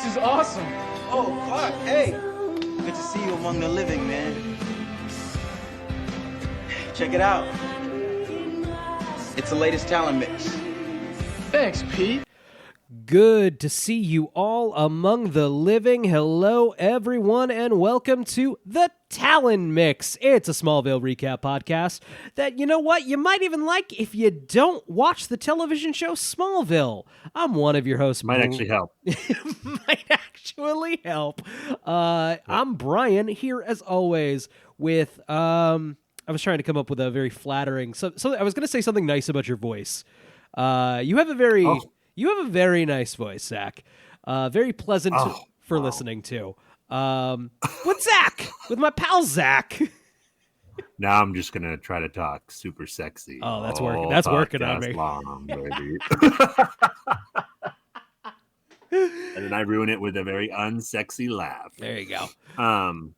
This is awesome. Oh, fuck. Hey. Good to see you among the living, man. Check it out. It's the latest talent mix. Thanks, Pete. Good to see you all among the living. Hello, everyone, and welcome to the Talon Mix. It's a Smallville recap podcast that, you know what, you might even like if you don't watch the television show Smallville. I'm one of your hosts. Might actually help. Might actually help. I'm Brian, here as always with, I was trying to come up with a very flattering, so I was going to say something nice about your voice. You have a very... You have a very nice voice, Zach. Very pleasant for listening to. With Zach, with my pal Zach. Now I'm just gonna try to talk super sexy. Oh, that's working. That's working on me. Long, baby. And then I ruin it with a very unsexy laugh. There you go. I'm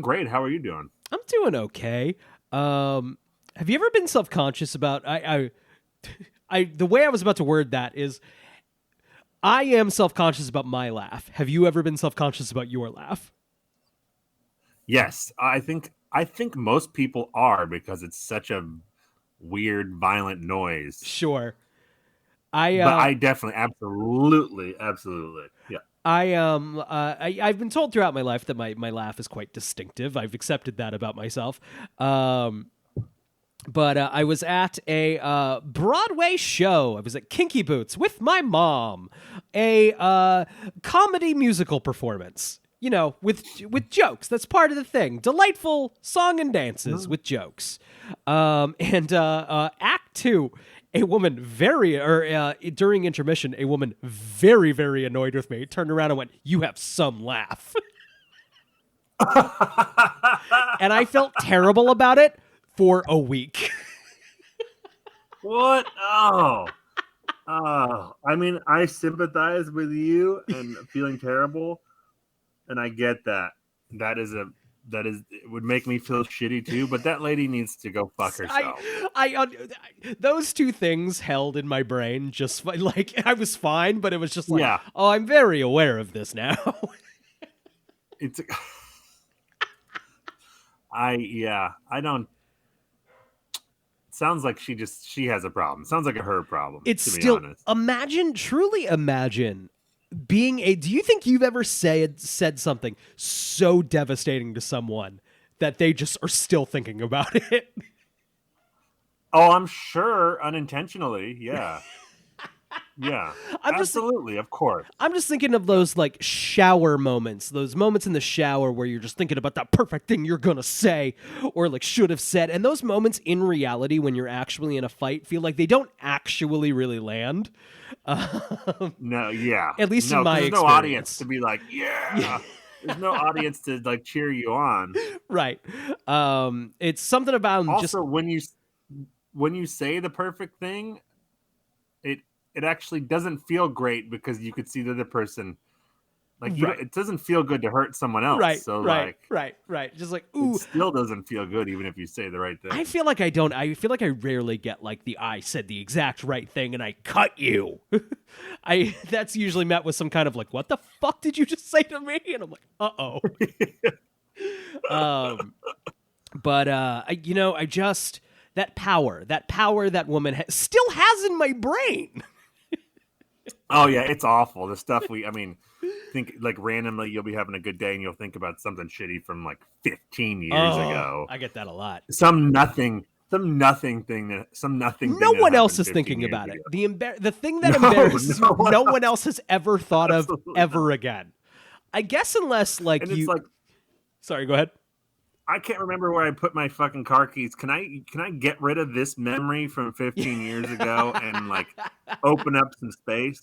great. How are you doing? I'm doing okay. Have you ever been self-conscious about the way I was about to word that is I am self-conscious about my laugh. Have you ever been self-conscious about your laugh? Yes, I think most people are because it's such a weird, violent noise. Sure. But I definitely, absolutely. Yeah. I've been told throughout my life that my laugh is quite distinctive. I've accepted that about myself. But I was at a Broadway show. I was at Kinky Boots with my mom. A comedy musical performance. You know, with jokes. That's part of the thing. Delightful song and dances with jokes. And Act 2, a woman during intermission, a woman very, very annoyed with me turned around and went, "You have some laugh." And I felt terrible about it for a week. What? Oh. I mean, I sympathize with you and feeling terrible, and I get that. That is it would make me feel shitty too, but that lady needs to go fuck herself. Those two things held in my brain just like I was fine, but it was just like, yeah. Oh, I'm very aware of this now. I don't. Sounds like she has a problem. Sounds like a her problem. It's to be still honest. Truly imagine being do you think you've ever said something so devastating to someone that they just are still thinking about it? Oh, I'm sure unintentionally. Yeah. Yeah, absolutely, of course. I'm just thinking of those like shower moments, those moments in the shower where you're just thinking about that perfect thing you're gonna say or like should have said. And those moments in reality when you're actually in a fight feel like they don't actually really land. No, yeah. At least in my experience. There's no audience to be like, yeah. There's no audience to like cheer you on. Right. It's something about also, when you say the perfect thing, it actually doesn't feel great because you could see the other person. Like, it doesn't feel good to hurt someone else. Right, so right. Just like, ooh. It still doesn't feel good even if you say the right thing. I feel like I rarely get like I said the exact right thing and I cut you. That's usually met with some kind of like, what the fuck did you just say to me? And I'm like, uh-oh. But I just, that power that woman still has in my brain. Oh yeah, it's awful. The stuff think like randomly you'll be having a good day and you'll think about something shitty from like 15 years ago. I get that a lot. Some nothing thing. No one else is thinking about it. The thing that embarrasses no one else has ever thought of ever again. I guess unless like and you. It's like, sorry, go ahead. I can't remember where I put my fucking car keys. Can I get rid of this memory from 15 years ago and like open up some space?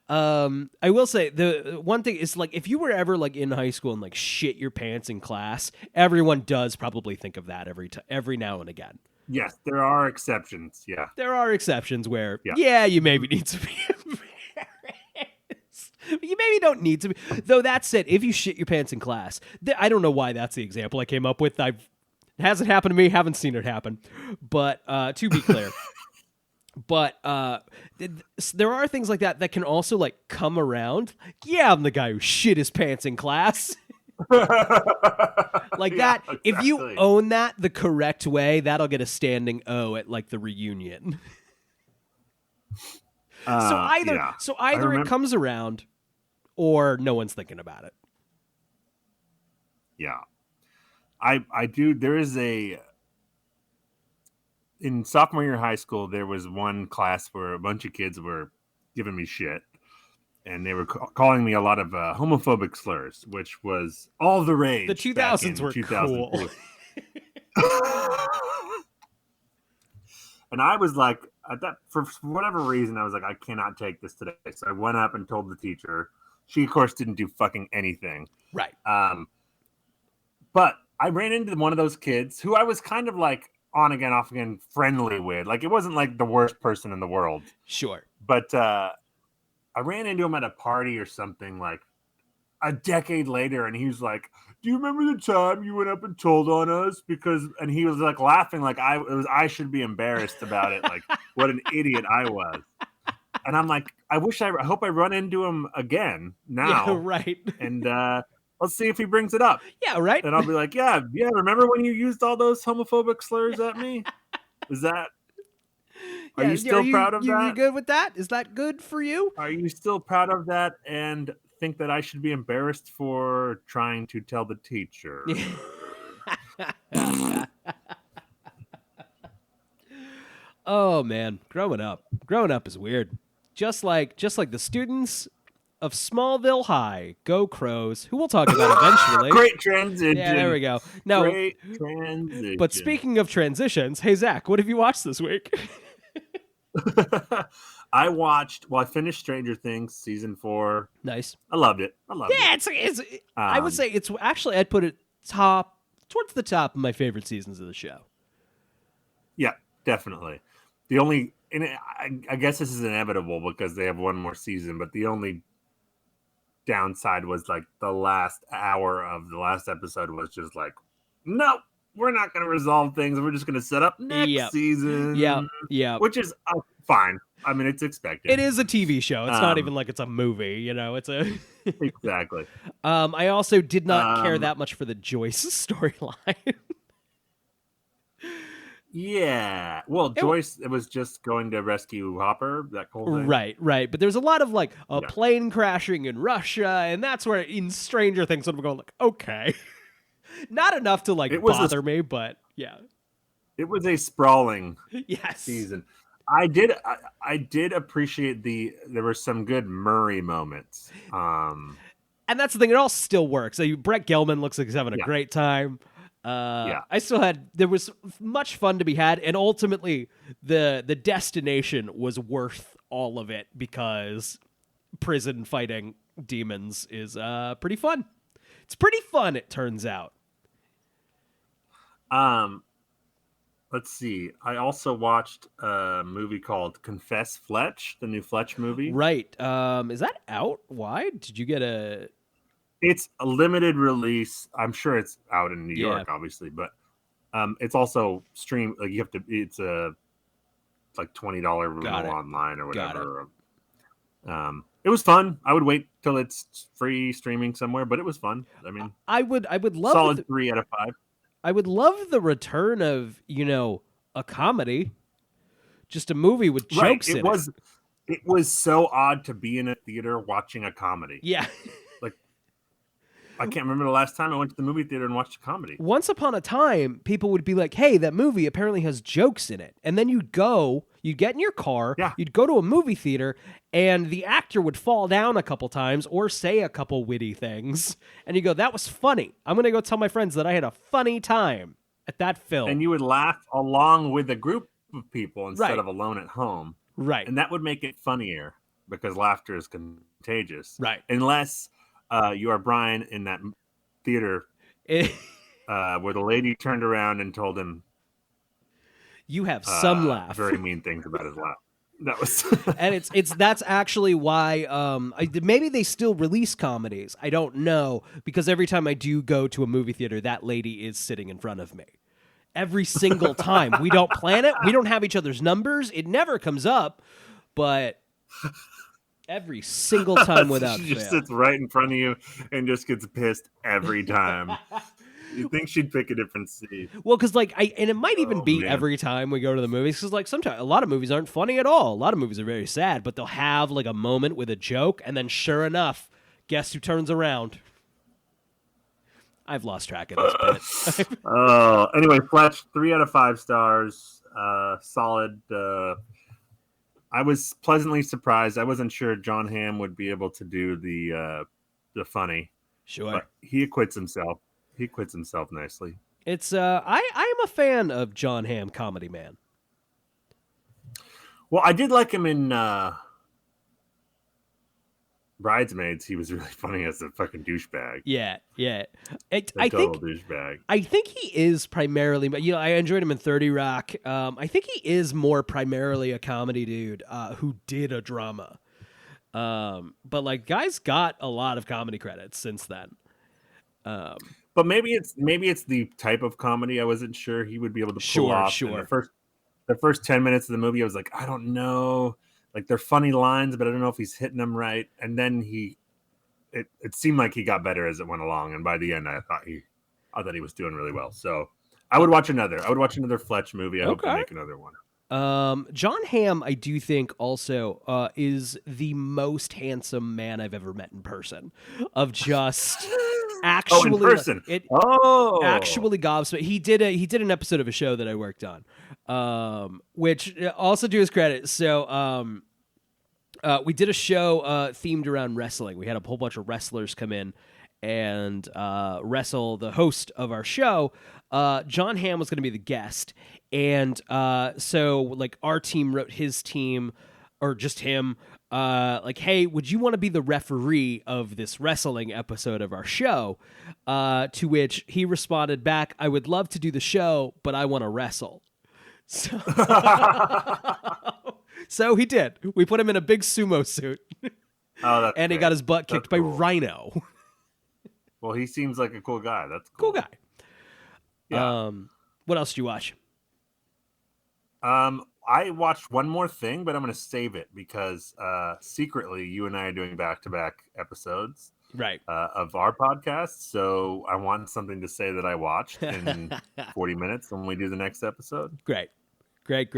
I will say the one thing is like if you were ever like in high school and like shit your pants in class, everyone does probably think of that every now and again. Yes, there are exceptions. Yeah, there are exceptions where you maybe need to be embarrassed. You maybe don't need to be. Though that said, if you shit your pants in class, I don't know why that's the example I came up with. It hasn't happened to me. Haven't seen it happen. But to be clear. But there are things like that can also like come around. Yeah, I'm the guy who shit his pants in class. Like that. Yeah, If you exactly. own that the correct way, that'll get a standing O at like the reunion. So either Yeah. it remember- comes around or no one's thinking about it. Yeah. I do. There is in sophomore year of high school, there was one class where a bunch of kids were giving me shit, and they were calling me a lot of homophobic slurs, which was all the rage. The 2000s were 2002. cool. And I was like, at that, for whatever reason, I was like, I cannot take this today. So I went up and told the teacher. She, of course, didn't do fucking anything. Right. But I ran into one of those kids who I was kind of like on again, off again, friendly with. Like, it wasn't like the worst person in the world. Sure. But I ran into him at a party or something like a decade later, and he was like, "Do you remember the time you went up and told on us?" And he was like laughing like I should be embarrassed about it. Like, what an idiot I was. And I'm like, I hope I run into him again now. Yeah, right. And let's see if he brings it up. Yeah, right. And I'll be like, yeah. Remember when you used all those homophobic slurs at me? Is that? Are you still proud of that? You good with that? Is that good for you? Are you still proud of that and think that I should be embarrassed for trying to tell the teacher? Oh man, growing up is weird. Just like the students of Smallville High, go Crows, who we'll talk about eventually. Great transition. Yeah, there we go. Now, great transition. but speaking of transitions, hey Zach, what have you watched this week? I finished Stranger Things season 4. Nice. I loved it. Yeah, it's I would say it's actually, I'd put it towards the top of my favorite seasons of the show. Yeah, definitely. The only, and I guess this is inevitable because they have one more season, but the only downside was like the last hour of the last episode was just like, no, we're not going to resolve things. We're just going to set up next season. Yeah. Which is fine. I mean, it's expected. It is a TV show. It's not even like it's a movie, you know, it's a... Exactly. I also did not care that much for the Joyce storyline. Yeah. Well, Joyce, it was just going to rescue Hopper, that whole thing. Right. But there's a lot of like a plane crashing in Russia, and that's where in Stranger Things I'm going like, okay. Not enough to like bother me, but yeah. It was a sprawling yes. season. I did appreciate there were some good Murray moments. And that's the thing, it all still works. Brett Gelman looks like he's having a great time. There was much fun to be had, and ultimately the destination was worth all of it because prison fighting demons is pretty fun. It's pretty fun, it turns out. Let's see. I also watched a movie called Confess Fletch, the new Fletch movie. Right. Is that out? Why? Did you get a... It's a limited release. I'm sure it's out in New York, obviously, but it's also stream. Like, you have to. It's a like $20 rental online or whatever. It was fun. I would wait till it's free streaming somewhere, but it was fun. I mean, I would love solid 3 out of 5. I would love the return of a comedy, just a movie with jokes in it. It was so odd to be in a theater watching a comedy. Yeah. I can't remember the last time I went to the movie theater and watched a comedy. Once upon a time, people would be like, hey, that movie apparently has jokes in it. And then you'd get in your car, you'd go to a movie theater, and the actor would fall down a couple times or say a couple witty things. And you go, that was funny. I'm going to go tell my friends that I had a funny time at that film. And you would laugh along with a group of people instead of alone at home. Right. And that would make it funnier because laughter is contagious. Right. Unless... you are Brian in that theater where the lady turned around and told him you have some laugh. Very mean things about his laugh. That was and that's actually why maybe they still release comedies. I don't know, because every time I do go to a movie theater, that lady is sitting in front of me. every single time. We don't plan it. We don't have each other's numbers. It never comes up, but every single time without she just fail. sits right in front of you and just gets pissed every time. You think she'd pick a different seat? Well, because and it might even be man. every time we go to the movies, because sometimes a lot of movies aren't funny at all. A lot of movies are very sad, but they'll have a moment with a joke, and then sure enough, guess who turns around? I've lost track of this bit. Anyway, Fletch, 3 out of 5 stars. Solid. I was pleasantly surprised. I wasn't sure John Hamm would be able to do the funny. Sure, but he acquits himself. He quits himself nicely. It's I am a fan of John Hamm, Comedy Man. Well, I did like him in Bridesmaids. He was really funny as a fucking douchebag. Yeah. I total think douchebag. I think he is primarily, but I enjoyed him in 30 Rock. I think he is more primarily a comedy dude who did a drama. But guy's got a lot of comedy credits since then. But maybe it's the type of comedy I wasn't sure he would be able to pull off. Sure. The first 10 minutes of the movie, I was like, I don't know. They're funny lines, but I don't know if he's hitting them right. And then it seemed like he got better as it went along. And by the end, I thought he was doing really well. So I would watch another Fletch movie. I hope they make another one. John Hamm, I do think also is the most handsome man I've ever met in person. Of just actually, in person. Actually gobsmacked. He did an episode of a show that I worked on, which also to his credit. So we did a show themed around wrestling. We had a whole bunch of wrestlers come in and wrestle the host of our show. John Hamm was going to be the guest. And so our team wrote his team, or just him, hey, would you want to be the referee of this wrestling episode of our show? To which he responded back, I would love to do the show, but I want to wrestle. So, so he did. We put him in a big sumo suit. Oh, and he got his butt kicked by cool. Rhino. Well, he seems like a cool guy. That's cool guy. Yeah. What else did you watch? I watched one more thing, but I'm going to save it because secretly you and I are doing back-to-back episodes of our podcast. So I want something to say that I watched in 40 minutes when we do the next episode. Great. Let's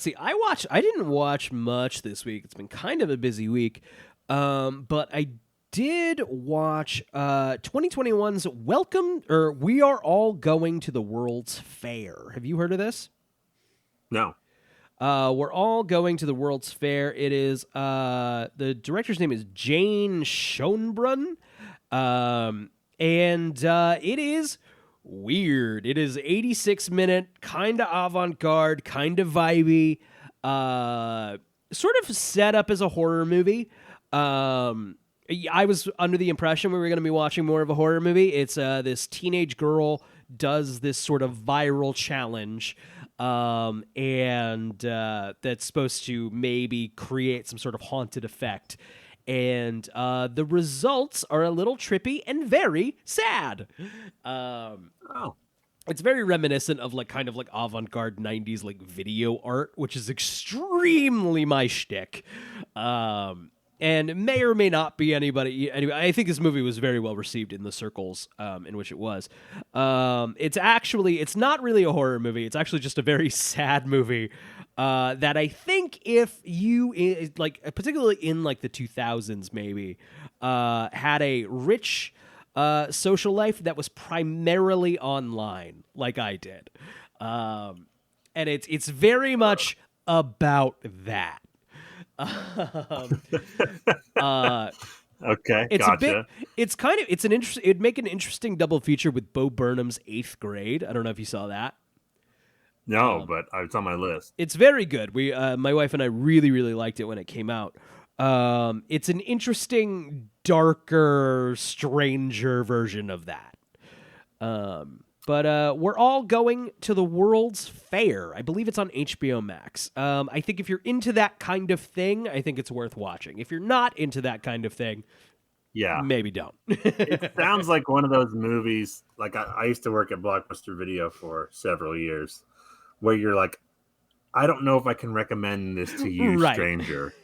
see. I didn't watch much this week. It's been kind of a busy week. But I did watch 2021's We Are All Going to the World's Fair. Have you heard of this? No. We're all going to the World's Fair. It is the director's name is Jane Schoenbrunn. And it is weird. It is 86-minute, kind of avant-garde, kind of vibey, sort of set up as a horror movie. I was under the impression we were going to be watching more of a horror movie. It's this teenage girl does this sort of viral challenge, and that's supposed to maybe create some sort of haunted effect. And the results are a little trippy and very sad. It's very reminiscent of kind of avant-garde 90s video art, which is extremely my shtick. And may or may not be anybody. Anyway, I think this movie was very well received in the circles in which it was. It's not really a horror movie. It's actually just a very sad movie that I think if you, particularly in the 2000s maybe, had a rich social life that was primarily online, like I did. And it's very much about that. Okay, it's gotcha. It'd make an interesting double feature with Bo Burnham's 8th Grade. I don't know if you saw that. No, but it's on my list. It's very good. We, my wife and I really, really liked it when it came out. It's an interesting, darker, stranger version of that. But we're all going to the World's Fair. I believe it's on HBO Max. I think if you're into that kind of thing, I think it's worth watching. If you're not into that kind of thing, Yeah. maybe don't. It sounds like one of those movies. Like I used to work at Blockbuster Video for several years, where you're like, I don't know if I can recommend this to you, Right. stranger.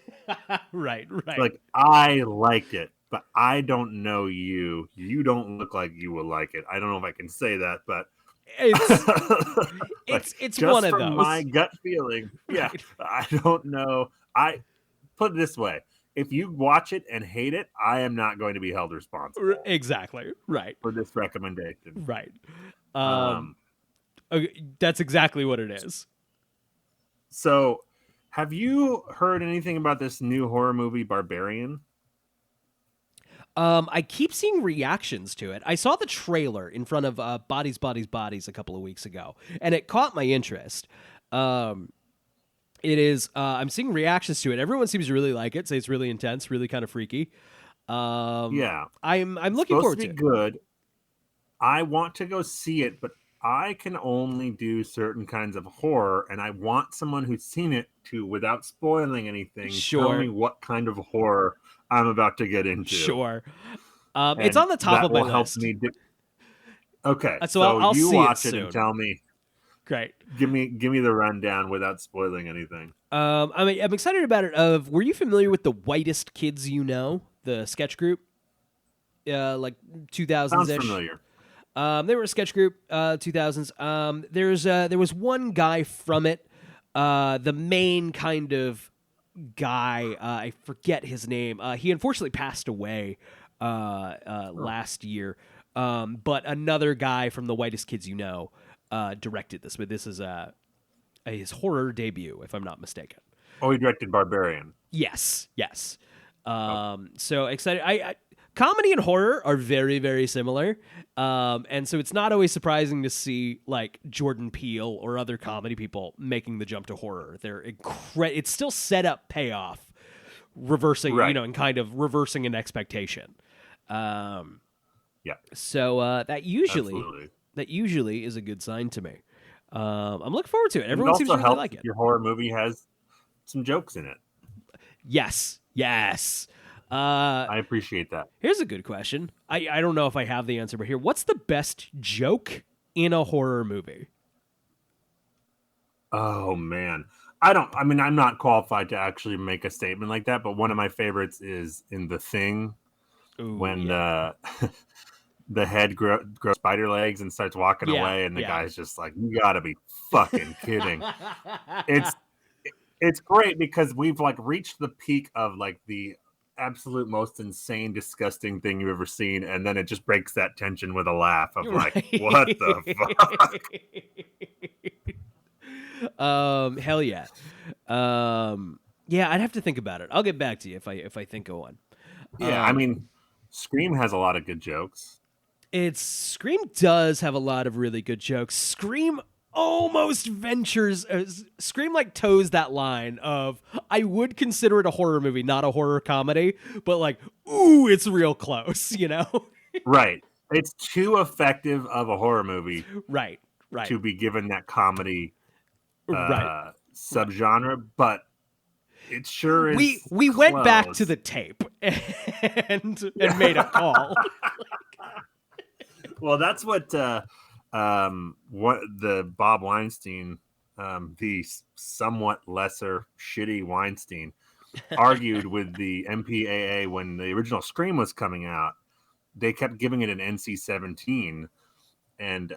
Right. Like, I liked it, but I don't know you. You don't look like you will like it. I don't know if I can say that, but it's just one of from those. my gut feeling. Yeah, I don't know. I put it this way: if you watch it and hate it, I am not going to be held responsible. Exactly. Right. For this recommendation. Right. Okay, that's exactly what it is. So, have you heard anything about this new horror movie, Barbarian? I keep seeing reactions to it. I saw the trailer in front of Bodies, Bodies, Bodies a couple of weeks ago, and it caught my interest. It is. I'm seeing reactions to it. Everyone seems to really like it. Say it's really intense, really kind of freaky. Yeah, I'm looking forward to it. Good. I want to go see it, but I can only do certain kinds of horror, and I want someone who's seen it to, without spoiling anything, tell me what kind of horror I'm about to get into. Sure. It's on the top of my list. Okay, so I'll you see watch it it soon. and tell me. Great. Give me the rundown without spoiling anything. I'm excited about it. Were you familiar with the Whitest Kids You Know, the sketch group? Like 2000s-ish. Sounds familiar. They were a sketch group, 2000s. There was one guy from it, the main kind of guy. I forget his name. He unfortunately passed away last year. But another guy from the Whitest Kids You Know directed this. But this is his horror debut, if I'm not mistaken. Oh, he directed Barbarian. Yes. So excited. Comedy and horror are very, very similar. And so it's not always surprising to see like Jordan Peele or other comedy people making the jump to horror. It's still set up payoff, reversing, and kind of reversing an expectation. Yeah. So that usually is a good sign to me. I'm looking forward to it. Everyone seems to really like it. Your horror movie has some jokes in it. Yes. I appreciate that. Here's a good question. I don't know if I have the answer, but here, what's the best joke in a horror movie? Oh man, I'm not qualified to actually make a statement like that, but one of my favorites is in The Thing. Ooh, when the head grows spider legs and starts walking away, and the guy's just like, "You gotta be fucking kidding!" It's great because we've like reached the peak of like the absolute most insane, disgusting thing you've ever seen, and then it just breaks that tension with a laugh of like, what the fuck? Hell yeah. Yeah, I'd have to think about it. I'll get back to you if I think of one. Yeah, Scream has a lot of good jokes. Scream does have a lot of really good jokes. Scream almost Scream like toes that line of, I would consider it a horror movie, not a horror comedy, but like, ooh, it's real close, Right. It's too effective of a horror movie. Right. To be given that comedy subgenre, but it sure is. We went back to the tape and made a call. Well, that's what the Bob Weinstein, the somewhat lesser shitty Weinstein, argued with the MPAA when the original Scream was coming out. They kept giving it an NC-17, and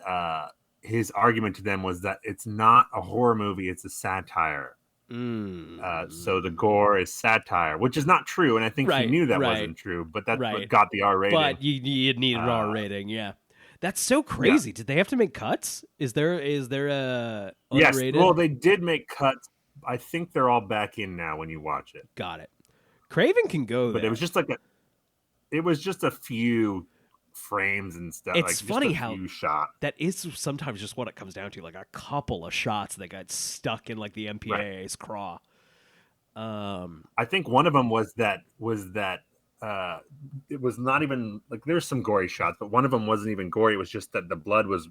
his argument to them was that it's not a horror movie; it's a satire. So the gore is satire, which is not true, and I think he knew that wasn't true. But that's what got the R rating. But you need an R rating, yeah. That's so crazy. Yeah. Did they have to make cuts? Is there a unrated? Yes. Well, they did make cuts. I think they're all back in now when you watch it. Got it. Craven can go there. But it was just a few frames and stuff. It's like funny just a few shots. That is sometimes just what it comes down to, like a couple of shots that got stuck in like the MPAA's craw. I think one of them was that it was not even like, there's some gory shots, but one of them wasn't even gory. It was just that the blood was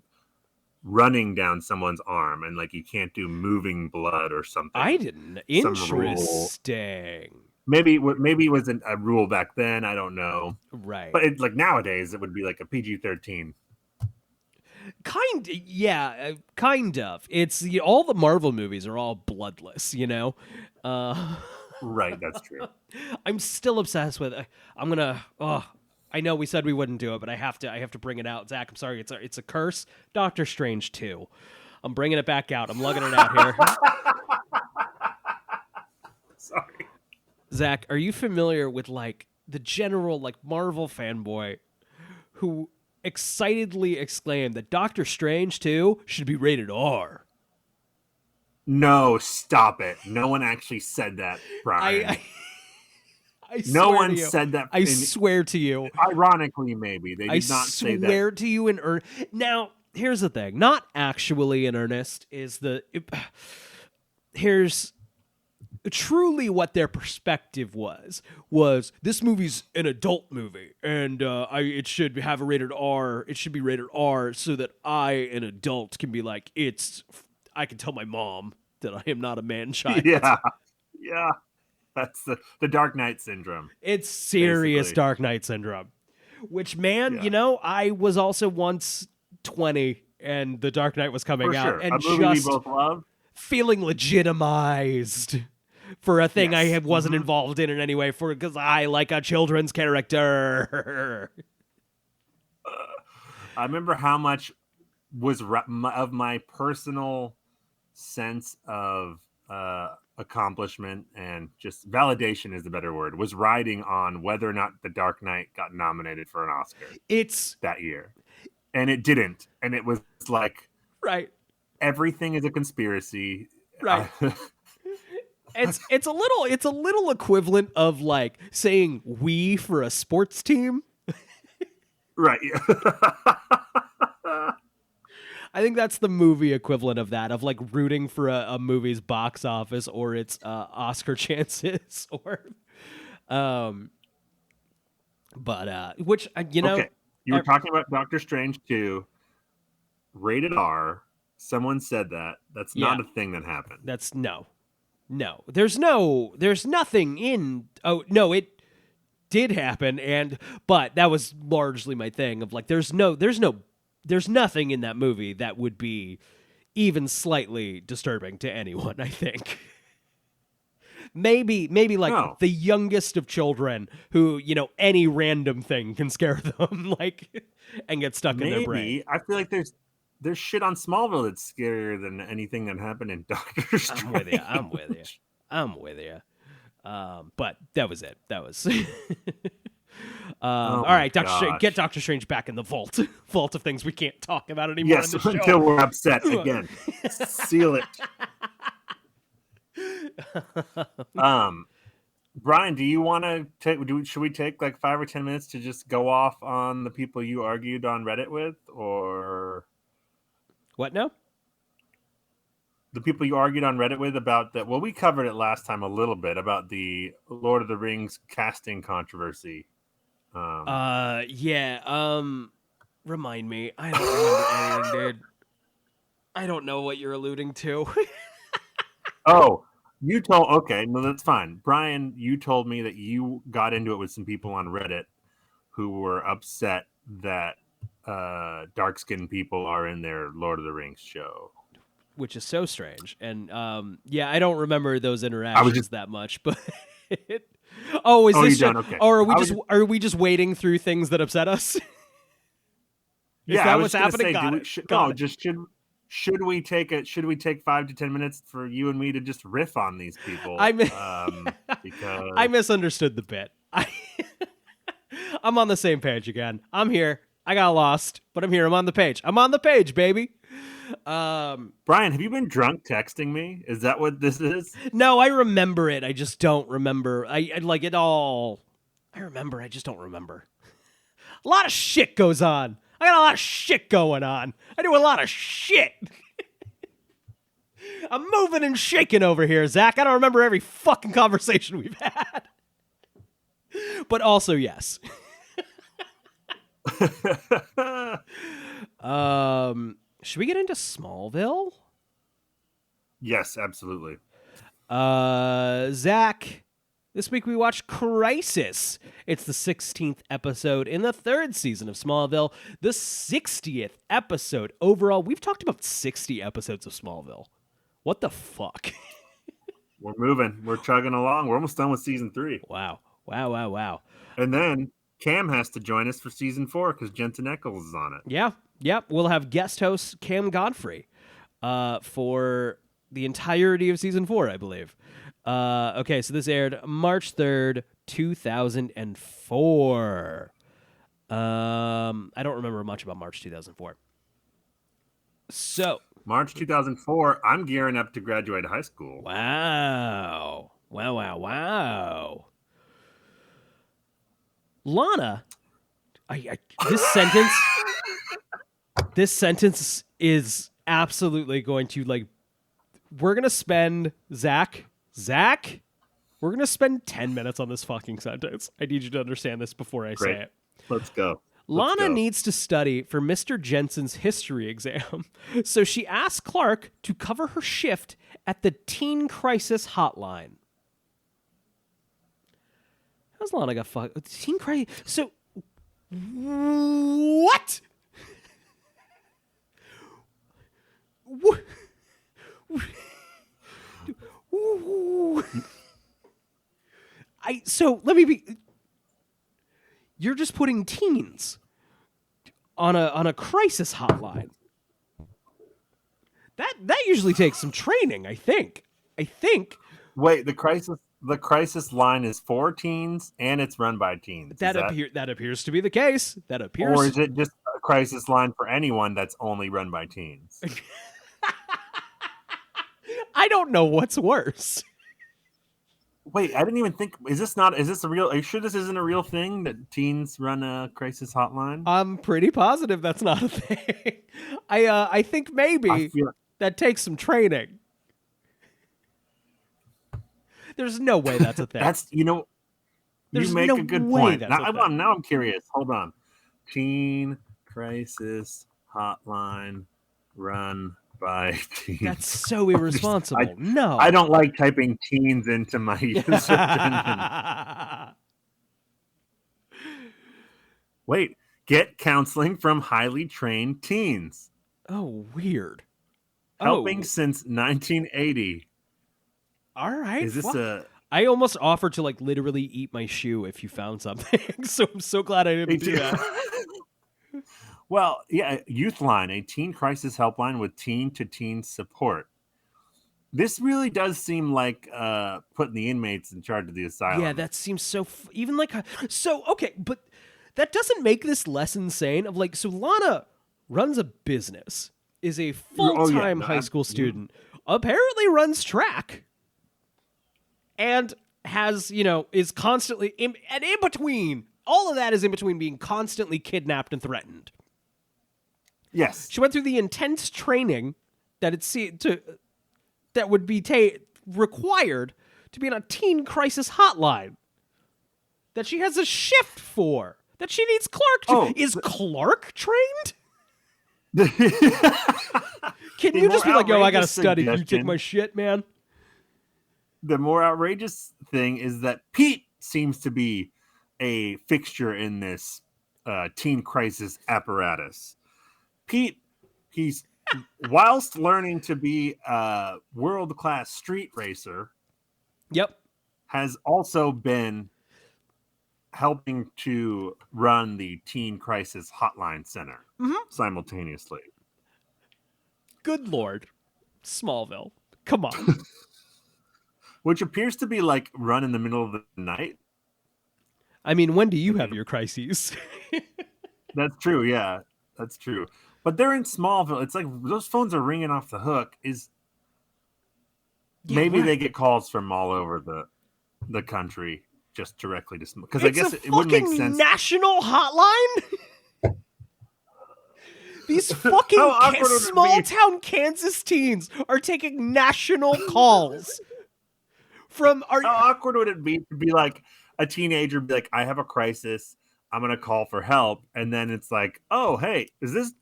running down someone's arm, and like you can't do moving blood or something. I didn't. Interesting. maybe it wasn't a rule back then. I don't know. Right. But like nowadays, it would be like a PG-13. Kind of. It's all the Marvel movies are all bloodless, you know. Right, that's true. I'm still obsessed with. I'm gonna. I know we said we wouldn't do it, but I have to bring it out. Zach, I'm sorry. It's a curse. Doctor Strange 2. I'm bringing it back out. I'm lugging it out here. Sorry. Zach, are you familiar with like the general like Marvel fanboy who excitedly exclaimed that Doctor Strange 2 should be rated R? No, stop it. No one actually said that, Brian. I no swear one to you. said that. I swear to you. Ironically, maybe. They did not say that. I swear to you in earnest. Now, here's the thing. Not actually in earnest is here's truly what their perspective was this movie's an adult movie and it should have a rated R. It should be rated R so that I, an adult, can be like, I can tell my mom that I am not a man-child. Yeah. That's the Dark Knight syndrome. It's serious basically. Dark Knight syndrome. Which, man, you know, I was also once 20 and the Dark Knight was coming out, and a movie just we both love. Feeling legitimized for a thing I wasn't involved in any way, because I like a children's character. I remember how much was of my personal sense of accomplishment and just validation is the better word, was riding on whether or not The Dark Knight got nominated for an Oscar. It's that year. And it didn't. And it was like, right. Everything is a conspiracy. Right. It's a little equivalent of like saying "we" for a sports team. Right. I think that's the movie equivalent of that, of like rooting for a movie's box office or its Oscar chances, or, which you know, okay. You were talking about Doctor Strange 2, rated R. Someone said that. That's not a thing that happened. That's no. There's nothing in. Oh no, it did happen, but that was largely my thing of like, there's nothing in that movie that would be even slightly disturbing to anyone, I think. Maybe like the youngest of children who, you know, any random thing can scare them, like, and get stuck in their brain. I feel like there's shit on Smallville that's scarier than anything that happened in Doctor Strange. I'm with you. But that was it. That was... all right, Doctor Strange, get Doctor Strange back in the vault of things we can't talk about anymore. Yes, until we're upset again. Seal it. Brian, do you want to take? Should we take like 5 or 10 minutes to just go off on the people you argued on Reddit with, or what? No, the people you argued on Reddit with about that. Well, we covered it last time a little bit about the Lord of the Rings casting controversy. Remind me. I don't remember anything, dude. I don't know what you're alluding to. Oh, okay, no, that's fine. Brian, you told me that you got into it with some people on Reddit who were upset that dark-skinned people are in their Lord of the Rings show. Which is so strange. And I don't remember those interactions that much, but is this done? Okay. Or are we just wading through things that upset us? Is that what's happening? Should we take 5 to 10 minutes for you and me to just riff on these people? Because I misunderstood the bit. I'm on the same page again. I'm here. I got lost, but I'm here. I'm on the page. I'm on the page, baby. Brian, have you been drunk texting me? Is that what this is? No, I remember it. I just don't remember. I like it all. I remember. I just don't remember. A lot of shit goes on. I got a lot of shit going on. I do a lot of shit. I'm moving and shaking over here, Zach. I don't remember every fucking conversation we've had. But also, yes. Should we get into Smallville? Yes, absolutely. Zach, This week we watched Crisis. It's the 16th episode in the 3rd season of Smallville, the 60th episode overall. We've talked about 60 episodes of Smallville. What the fuck? We're moving. We're chugging along. We're almost done with season 3. Wow. Wow. And then Cam has to join us for season 4 because Jensen Ackles is on it. Yeah. Yep. We'll have guest host Cam Godfrey for the entirety of season 4, I believe. Okay, so this aired March 3rd, 2004. I don't remember much about March 2004. So March 2004, I'm gearing up to graduate high school. Wow. Lana, this sentence is absolutely going to, like, we're going to spend, Zach, we're going to spend 10 minutes on this fucking sentence. I need you to understand this before I say it. Let's go. Lana needs to study for Mr. Jensen's history exam, so she asks Clark to cover her shift at the Teen Crisis Hotline. How's Lana got Teen Crisis? So, what? So let me be. You're just putting teens on a crisis hotline. That usually takes some training, I think. Wait, the crisis line is for teens and it's run by teens. That appears to be the case. Or is it just a crisis line for anyone that's only run by teens? I don't know what's worse. Wait, I didn't even think. Is this a real? Are you sure this isn't a real thing that teens run a crisis hotline? I'm pretty positive that's not a thing. I think maybe that takes some training. There's no way that's a thing. You make a good point. Now I'm curious. Hold on. Teen Crisis Hotline run by teens. That's so irresponsible. No. I don't like typing teens into my user engine. Wait, get counseling from highly trained teens. Oh, weird. Helping since 1980. All right. Is this I almost offered to, like, literally eat my shoe if you found something. So I'm so glad I didn't do that. Well, yeah, Youthline, a teen crisis helpline with teen-to-teen support. This really does seem like putting the inmates in charge of the asylum. Yeah, that seems so... okay, but that doesn't make this less insane of, like... So Lana runs a business, is a full-time high school student, apparently runs track, and has, is constantly... in between, all of that is in between being constantly kidnapped and threatened. Yes. She went through the intense training that that would be required to be on a teen crisis hotline that she has a shift for, that she needs Clark to. Is Clark trained? Can you just be like, yo, I got to study. Can you take my shit, man? The more outrageous thing is that Pete seems to be a fixture in this teen crisis apparatus. Pete, he's whilst learning to be a world-class street racer, has also been helping to run the Teen Crisis Hotline Center simultaneously. Good Lord. Smallville. Come on. Which appears to be like run in the middle of the night. I mean, when do you have your crises? That's true, yeah. That's true. But they're in Smallville. It's like those phones are ringing off the hook. Maybe they get calls from all over the country just directly to because I guess it wouldn't make sense. National hotline? These fucking small town Kansas teens are taking national calls from How awkward would it be to be like a teenager be like, I have a crisis, I'm gonna call for help, and then it's like, oh hey, is this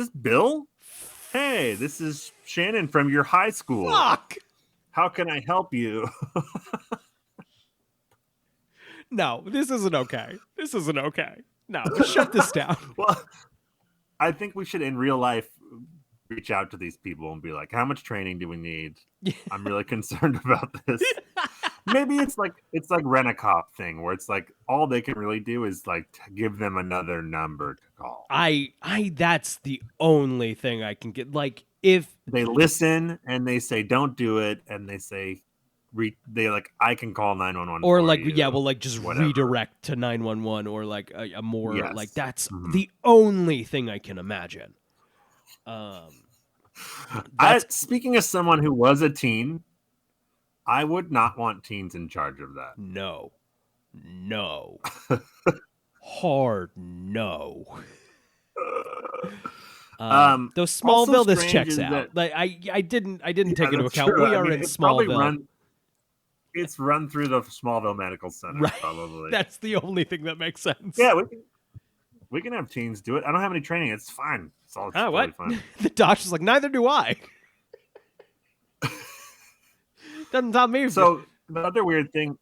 Bill? Hey, this is Shannon from your high school. Fuck. How can I help you? No, this isn't okay. This isn't okay. No, shut this down. Well, I think we should, in real life, reach out to these people and be like, how much training do we need? I'm really concerned about this. Maybe it's like Rent-A-Cop thing where it's like all they can really do is like give them another number to call. That's the only thing I can get. Like, if they listen and they say don't do it, and they say I can call 911 or for like you, just whatever. redirect to 911 or like a more Yes. like that's the only thing I can imagine. Speaking as someone who was a teen, I would not want teens in charge of that. No. Hard no. Those Smallville, this checks out. Like I didn't take into account. True. We are in Smallville. It's run through the Smallville Medical Center, right. Probably. That's the only thing that makes sense. Yeah, we can have teens do it. I don't have any training. It's fine. It's all totally fine. The doctor's like, neither do I. Doesn't tell me. So the other weird thing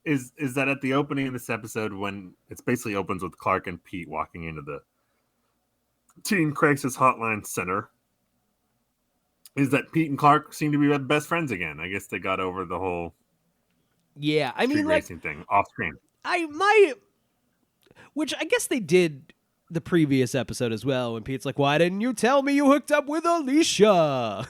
is that at the opening of this episode, when it basically opens with Clark and Pete walking into the Teen Crisis Hotline Center, is that Pete and Clark seem to be best friends again. I guess they got over the whole racing thing off screen. Which I guess they did the previous episode as well, when Pete's like, why didn't you tell me you hooked up with Alicia?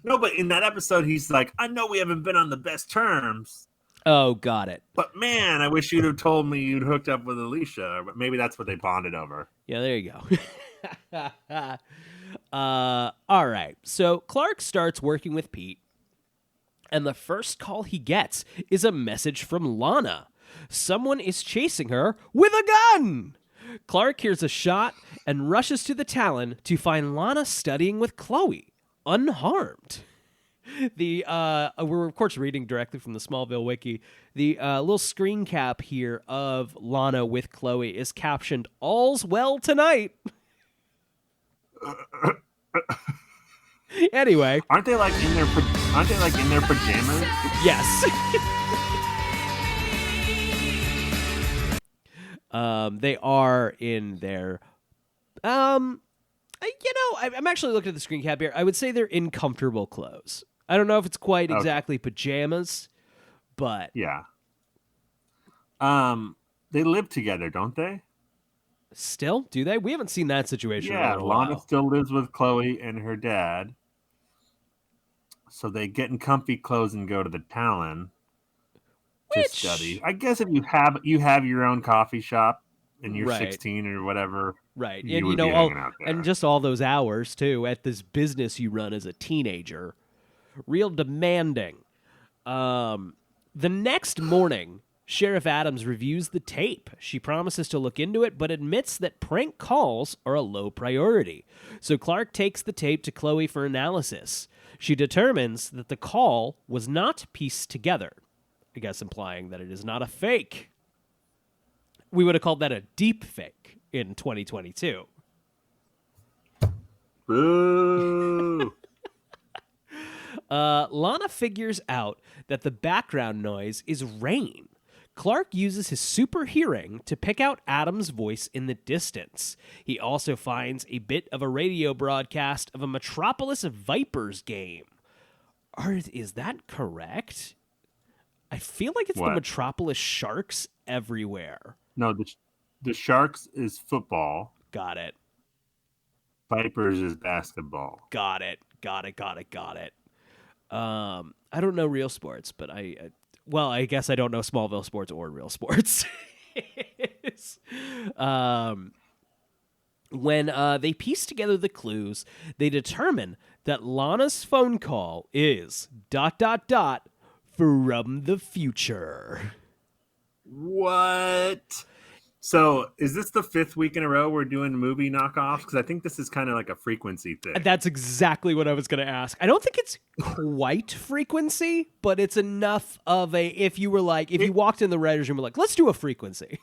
No, but in that episode, he's like, I know we haven't been on the best terms. Oh, got it. But man, I wish you'd have told me you'd hooked up with Alicia. But maybe that's what they bonded over. Yeah, there you go. All right. So Clark starts working with Pete, and the first call he gets is a message from Lana. Someone is chasing her with a gun. Clark hears a shot and rushes to the Talon to find Lana studying with Chloe, unharmed. We're of course reading directly from the Smallville wiki. The little screen cap here of Lana with Chloe is captioned "All's well tonight." Anyway, aren't they like in their pajamas? Yes. They are in their I'm actually looking at the screen cap here. I would say they're in comfortable clothes. I don't know if it's quite exactly pajamas, but yeah. They live together, don't they? Still? Do they? We haven't seen that situation. Yeah, in a Lana while. still lives with Chloe and her dad. So they get in comfy clothes and go to the Talon to study. I guess if you have your own coffee shop and you're 16 or whatever, right? You and would be hanging out there. And just all those hours too at this business you run as a teenager, real demanding. The next morning, Sheriff Adams reviews the tape. She promises to look into it, but admits that prank calls are a low priority. So Clark takes the tape to Chloe for analysis. She determines that the call was not pieced together, I guess implying that it is not a fake. We would have called that a deep fake in 2022. Boo! Lana figures out that the background noise is rain. Clark uses his super hearing to pick out Adam's voice in the distance. He also finds a bit of a radio broadcast of a Metropolis Vipers game. Is that correct? I feel like it's the Metropolis Sharks everywhere. No, the Sharks is football. Got it. Vipers is basketball. Got it. I don't know real sports, but I guess I don't know Smallville sports or real sports. When they piece together the clues, they determine that Lana's phone call is ... from the future. What? So is this the 5th week in a row we're doing movie knockoffs? Because I think this is kind of like a frequency thing. That's exactly what I was going to ask. I don't think it's quite frequency, but it's enough of a, if you walked in the writer's room and were like, let's do a frequency.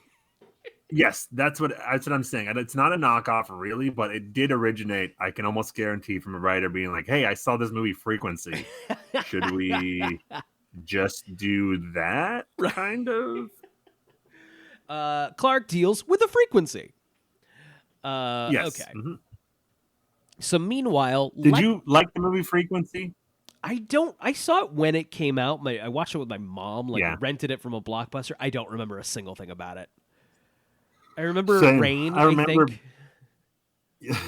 Yes, that's what I'm saying. And it's not a knockoff really, but it did originate, I can almost guarantee, from a writer being like, hey, I saw this movie Frequency. Should we just do that kind of. Clark deals with a frequency. Yes. Okay. Mm-hmm. So meanwhile, Did you like the movie Frequency? I saw it when it came out. I watched it with my mom, rented it from a Blockbuster. I don't remember a single thing about it. I remember Same. Rain, I remember. I think.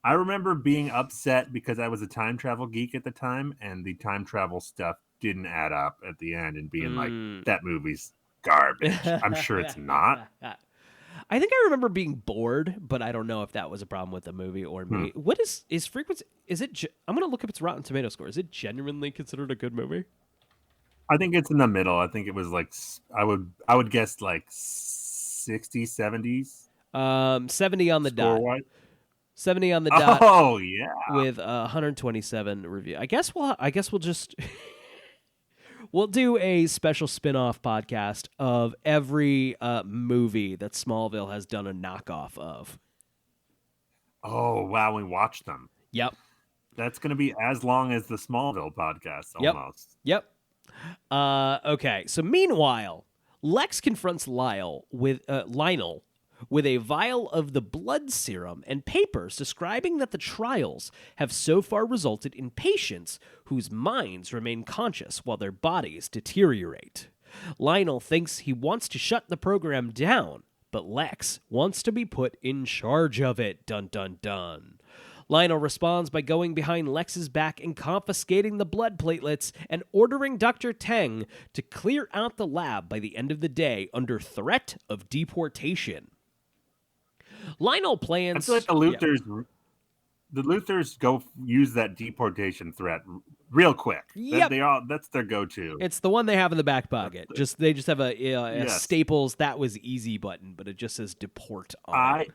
I remember being upset because I was a time travel geek at the time, and the time travel stuff didn't add up at the end, and being like, that movie's garbage. I'm sure it's not. I think I remember being bored, but I don't know if that was a problem with the movie or me. What is Frequency? Is it? I'm gonna look up its Rotten Tomato score. Is it genuinely considered a good movie? I think it's in the middle. I think it was like I would guess like 60s, 70s. 70 on the dot. Score-wise. 70 on the dot. Oh yeah, with 127 review. I guess we'll just we'll do a special spin-off podcast of every movie that Smallville has done a knockoff of. Oh wow, we watched them. Yep. That's going to be as long as the Smallville podcast almost. Yep. Okay. So meanwhile, Lex confronts Lionel with a vial of the blood serum and papers describing that the trials have so far resulted in patients whose minds remain conscious while their bodies deteriorate. Lionel thinks he wants to shut the program down, but Lex wants to be put in charge of it. Dun dun dun. Lionel responds by going behind Lex's back and confiscating the blood platelets and ordering Dr. Teng to clear out the lab by the end of the day under threat of deportation. Lionel plans. I feel like the Luthers go use that deportation threat real quick. Yep. That's their go-to. It's the one they have in the back pocket. They just have a Yes. Staples "that was easy" button, but it just says deport on it.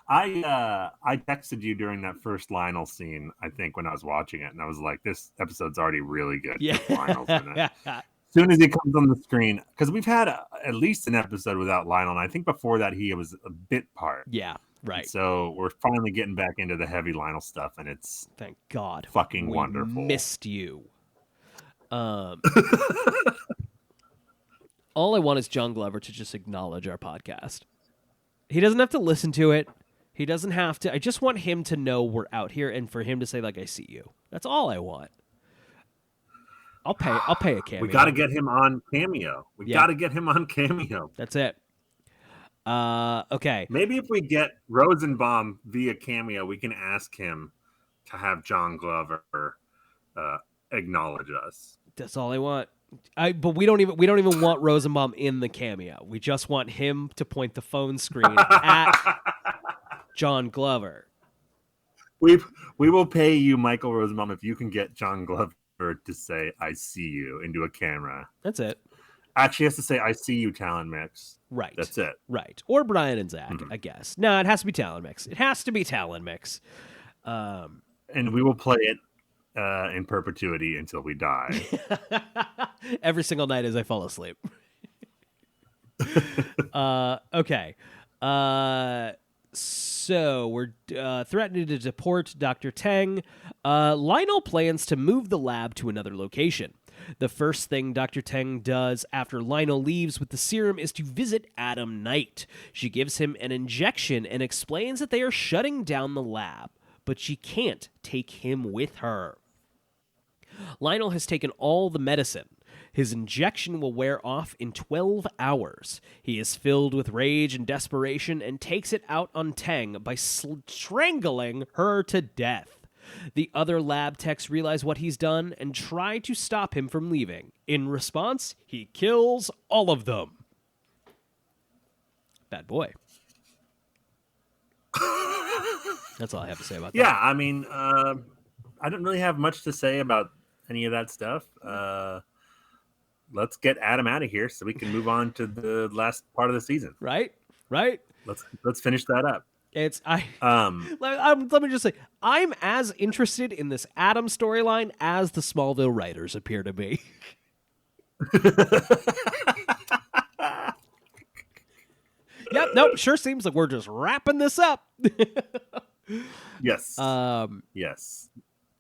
I texted you during that first Lionel scene, I think, when I was watching it, and I was like, this episode's already really good. Yeah. Lionel's in it. As soon as he comes on the screen, because we've had at least an episode without Lionel, and I think before that he was a bit part. Yeah, right. So we're finally getting back into the heavy Lionel stuff, and it's thank God fucking we wonderful. Missed you. All I want is John Glover to just acknowledge our podcast. He doesn't have to listen to it. He doesn't have to. I just want him to know we're out here and for him to say, like, I see you. That's all I want. I'll pay a cameo. We got to get him on Cameo. Got to get him on Cameo. That's it. Okay. Maybe if we get Rosenbaum via Cameo, we can ask him to have John Glover acknowledge us. That's all I want. But we don't even want Rosenbaum in the cameo. We just want him to point the phone screen at John Glover. We will pay you, Michael Rosenbaum, if you can get John Glover to say "I see you" into a camera. That's it. Actually, he has to say "I see you," Talon Mix. Right. That's it. Right. Or Brian and Zach, I guess. No, it has to be Talon Mix. It has to be Talon Mix. And we will play it in perpetuity until we die. Every single night as I fall asleep. Okay. So we're threatening to deport Dr. Teng. Lionel plans to move the lab to another location. The first thing Dr. Teng does after Lionel leaves with the serum is to visit Adam Knight. She gives him an injection and explains that they are shutting down the lab, but she can't take him with her. Lionel has taken all the medicine. His injection will wear off in 12 hours. He is filled with rage and desperation and takes it out on Teng by strangling her to death. The other lab techs realize what he's done and try to stop him from leaving. In response, he kills all of them. Bad boy. That's all I have to say about that. Yeah, I mean, I don't really have much to say about any of that stuff. Let's get Adam out of here so we can move on to the last part of the season. Right. Let's finish that up. Let me just say, I'm as interested in this Adam storyline as the Smallville writers appear to be. Yep. Nope. Sure seems like we're just wrapping this up. Yes. Yes.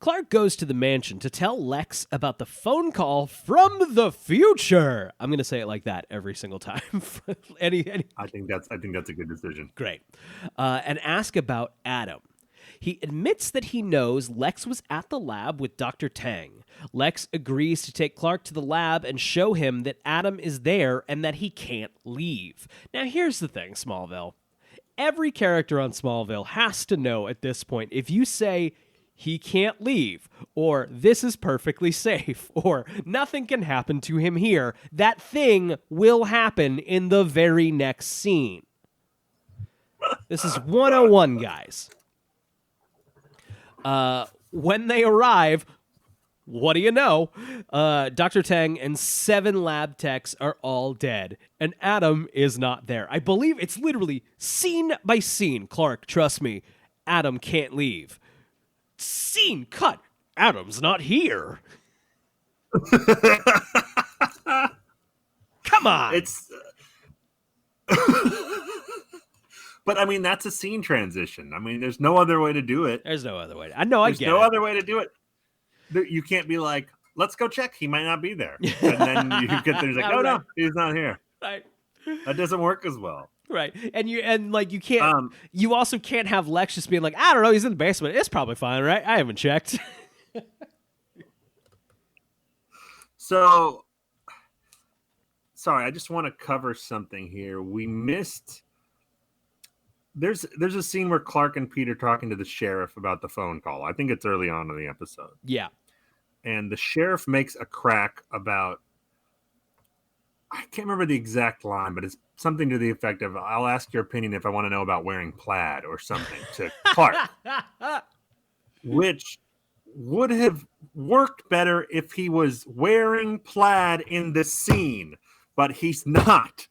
Clark goes to the mansion to tell Lex about the phone call from the future. I'm going to say it like that every single time. I think that's a good decision. Great. And ask about Adam. He admits that he knows Lex was at the lab with Dr. Tang. Lex agrees to take Clark to the lab and show him that Adam is there and that he can't leave. Now, here's the thing, Smallville. Every character on Smallville has to know at this point, if you say he can't leave, or this is perfectly safe, or nothing can happen to him here, that thing will happen in the very next scene. This is 101, guys. When they arrive, what do you know? Dr. Tang and 7 lab techs are all dead, and Adam is not there. I believe it's literally scene by scene. Clark, trust me, Adam can't leave. Scene cut. Adam's not here. Come on. It's But I mean, that's a scene transition. I mean, there's no other way to do it. There's no other way. I know. I get it. There's no other way to do it. You can't be like, let's go check. He might not be there. And then you get there. He's like, no, he's not here. Right. That doesn't work as well. Right. And you can't, you also can't have Lex just being like, I don't know, he's in the basement. It's probably fine, right? I haven't checked. So, sorry, I just want to cover something here. We missed. There's a scene where Clark and Pete are talking to the sheriff about the phone call. I think it's early on in the episode. Yeah. And the sheriff makes a crack about, I can't remember the exact line, but it's something to the effect of, I'll ask your opinion if I want to know about wearing plaid or something to Clark. Which would have worked better if he was wearing plaid in the scene, but he's not.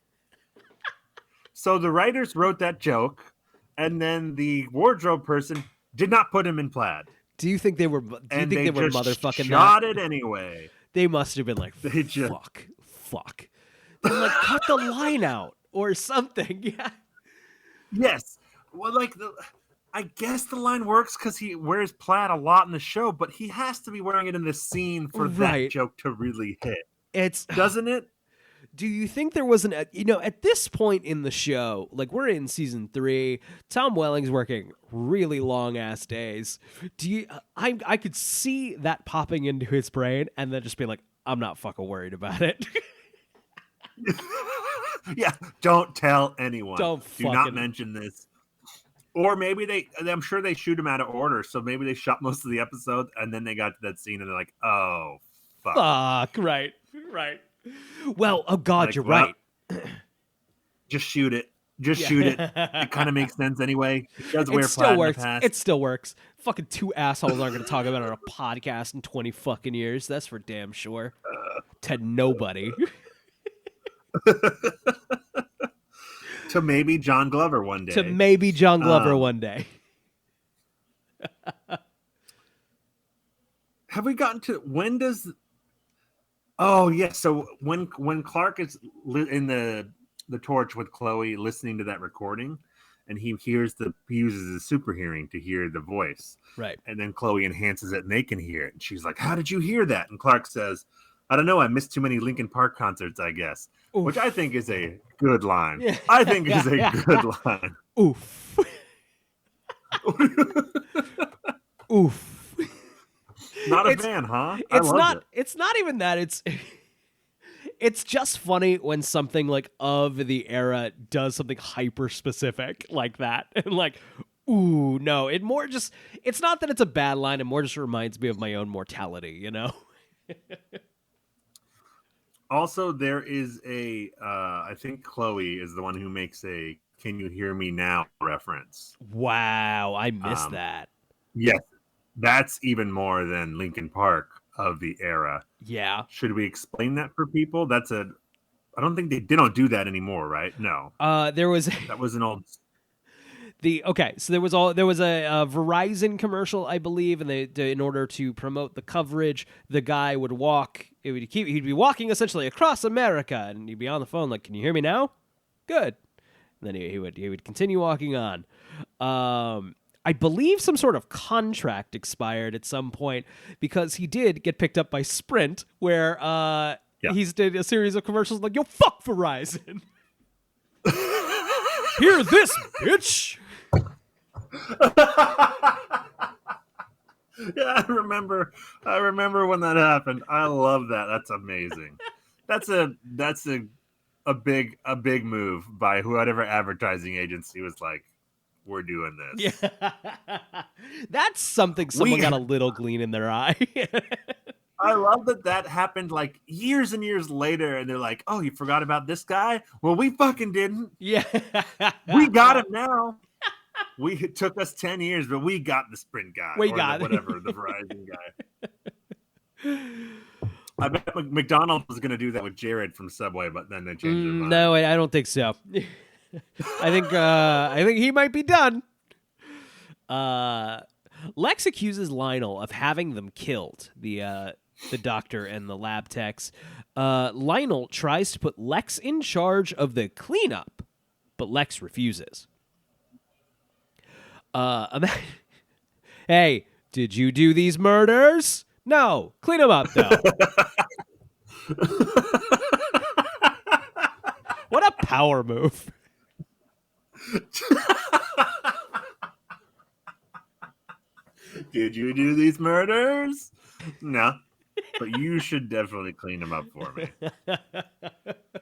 So the writers wrote that joke, and then the wardrobe person did not put him in plaid. Do you think they were? Do you think they were motherfucking shot it anyway? They must have been like, fuck. They're like, cut the line out or something. Yeah. Yes. Well, like I guess the line works because he wears plaid a lot in the show, but he has to be wearing it in the scene for that joke to really hit. Doesn't it? Do you think there was at this point in the show, like we're in season 3, Tom Welling's working really long ass days. I could see that popping into his brain and then just be like, I'm not fucking worried about it. Yeah. Don't tell anyone. Do not mention this. Or maybe I'm sure they shoot him out of order. So maybe they shot most of the episode and then they got to that scene and they're like, oh, fuck. Right. Well, oh God, like, you're right. Just shoot it. Shoot it. It kind of makes sense anyway. It doesn't wear plaid in the past. It still works. Fucking 2 assholes aren't going to talk about it on a podcast in 20 fucking years. That's for damn sure. To nobody. To maybe John Glover one day. One day. Have we gotten to when does? Oh yes. So when Clark is in the torch with Chloe, listening to that recording, and he uses his super hearing to hear the voice. Right. And then Chloe enhances it, and they can hear it. And she's like, "How did you hear that?" And Clark says, "I don't know. I missed too many Linkin Park concerts, I guess." Oof. Which I think is a good line. Yeah. I think is a good line. Oof. Oof. Not a fan, huh? It's not even that. It's just funny when something like of the era does something hyper specific like that. And like, ooh, no. It's not that it's a bad line, it more just reminds me of my own mortality, you know? Also, there is I think Chloe is the one who makes a "Can you hear me now" reference. Wow, I missed that. Yes, that's even more than Linkin Park of the era. Yeah. Should we explain that for people? I don't think they don't do that anymore, right? No. That was an old. So there was a Verizon commercial, I believe, and in order to promote the coverage, the guy would walk. He'd be walking essentially across America, and he'd be on the phone like, "Can you hear me now?" Good. And then he would continue walking on. I believe some sort of contract expired at some point because he did get picked up by Sprint, where he's did a series of commercials like, yo, fuck Verizon. Hear this, bitch. Yeah, I remember when that happened. I love that. That's amazing. That's a big move by whatever advertising agency was like, we're doing this. Yeah. That's something someone got a little gleam in their eye. I love that happened like years and years later, and they're like, oh, you forgot about this guy? Well, we fucking didn't. Yeah. We got him now. It took us 10 years, but we got the Sprint guy. We got the Verizon guy. I bet McDonald's was going to do that with Jared from Subway, but then they changed their mind. No, I don't think so. I think he might be done. Lex accuses Lionel of having them killed, the doctor and the lab techs. Lionel tries to put Lex in charge of the cleanup, but Lex refuses. Hey, did you do these murders? No, clean them up, though. What a power move. Did you do these murders? No, but you should definitely clean them up for me.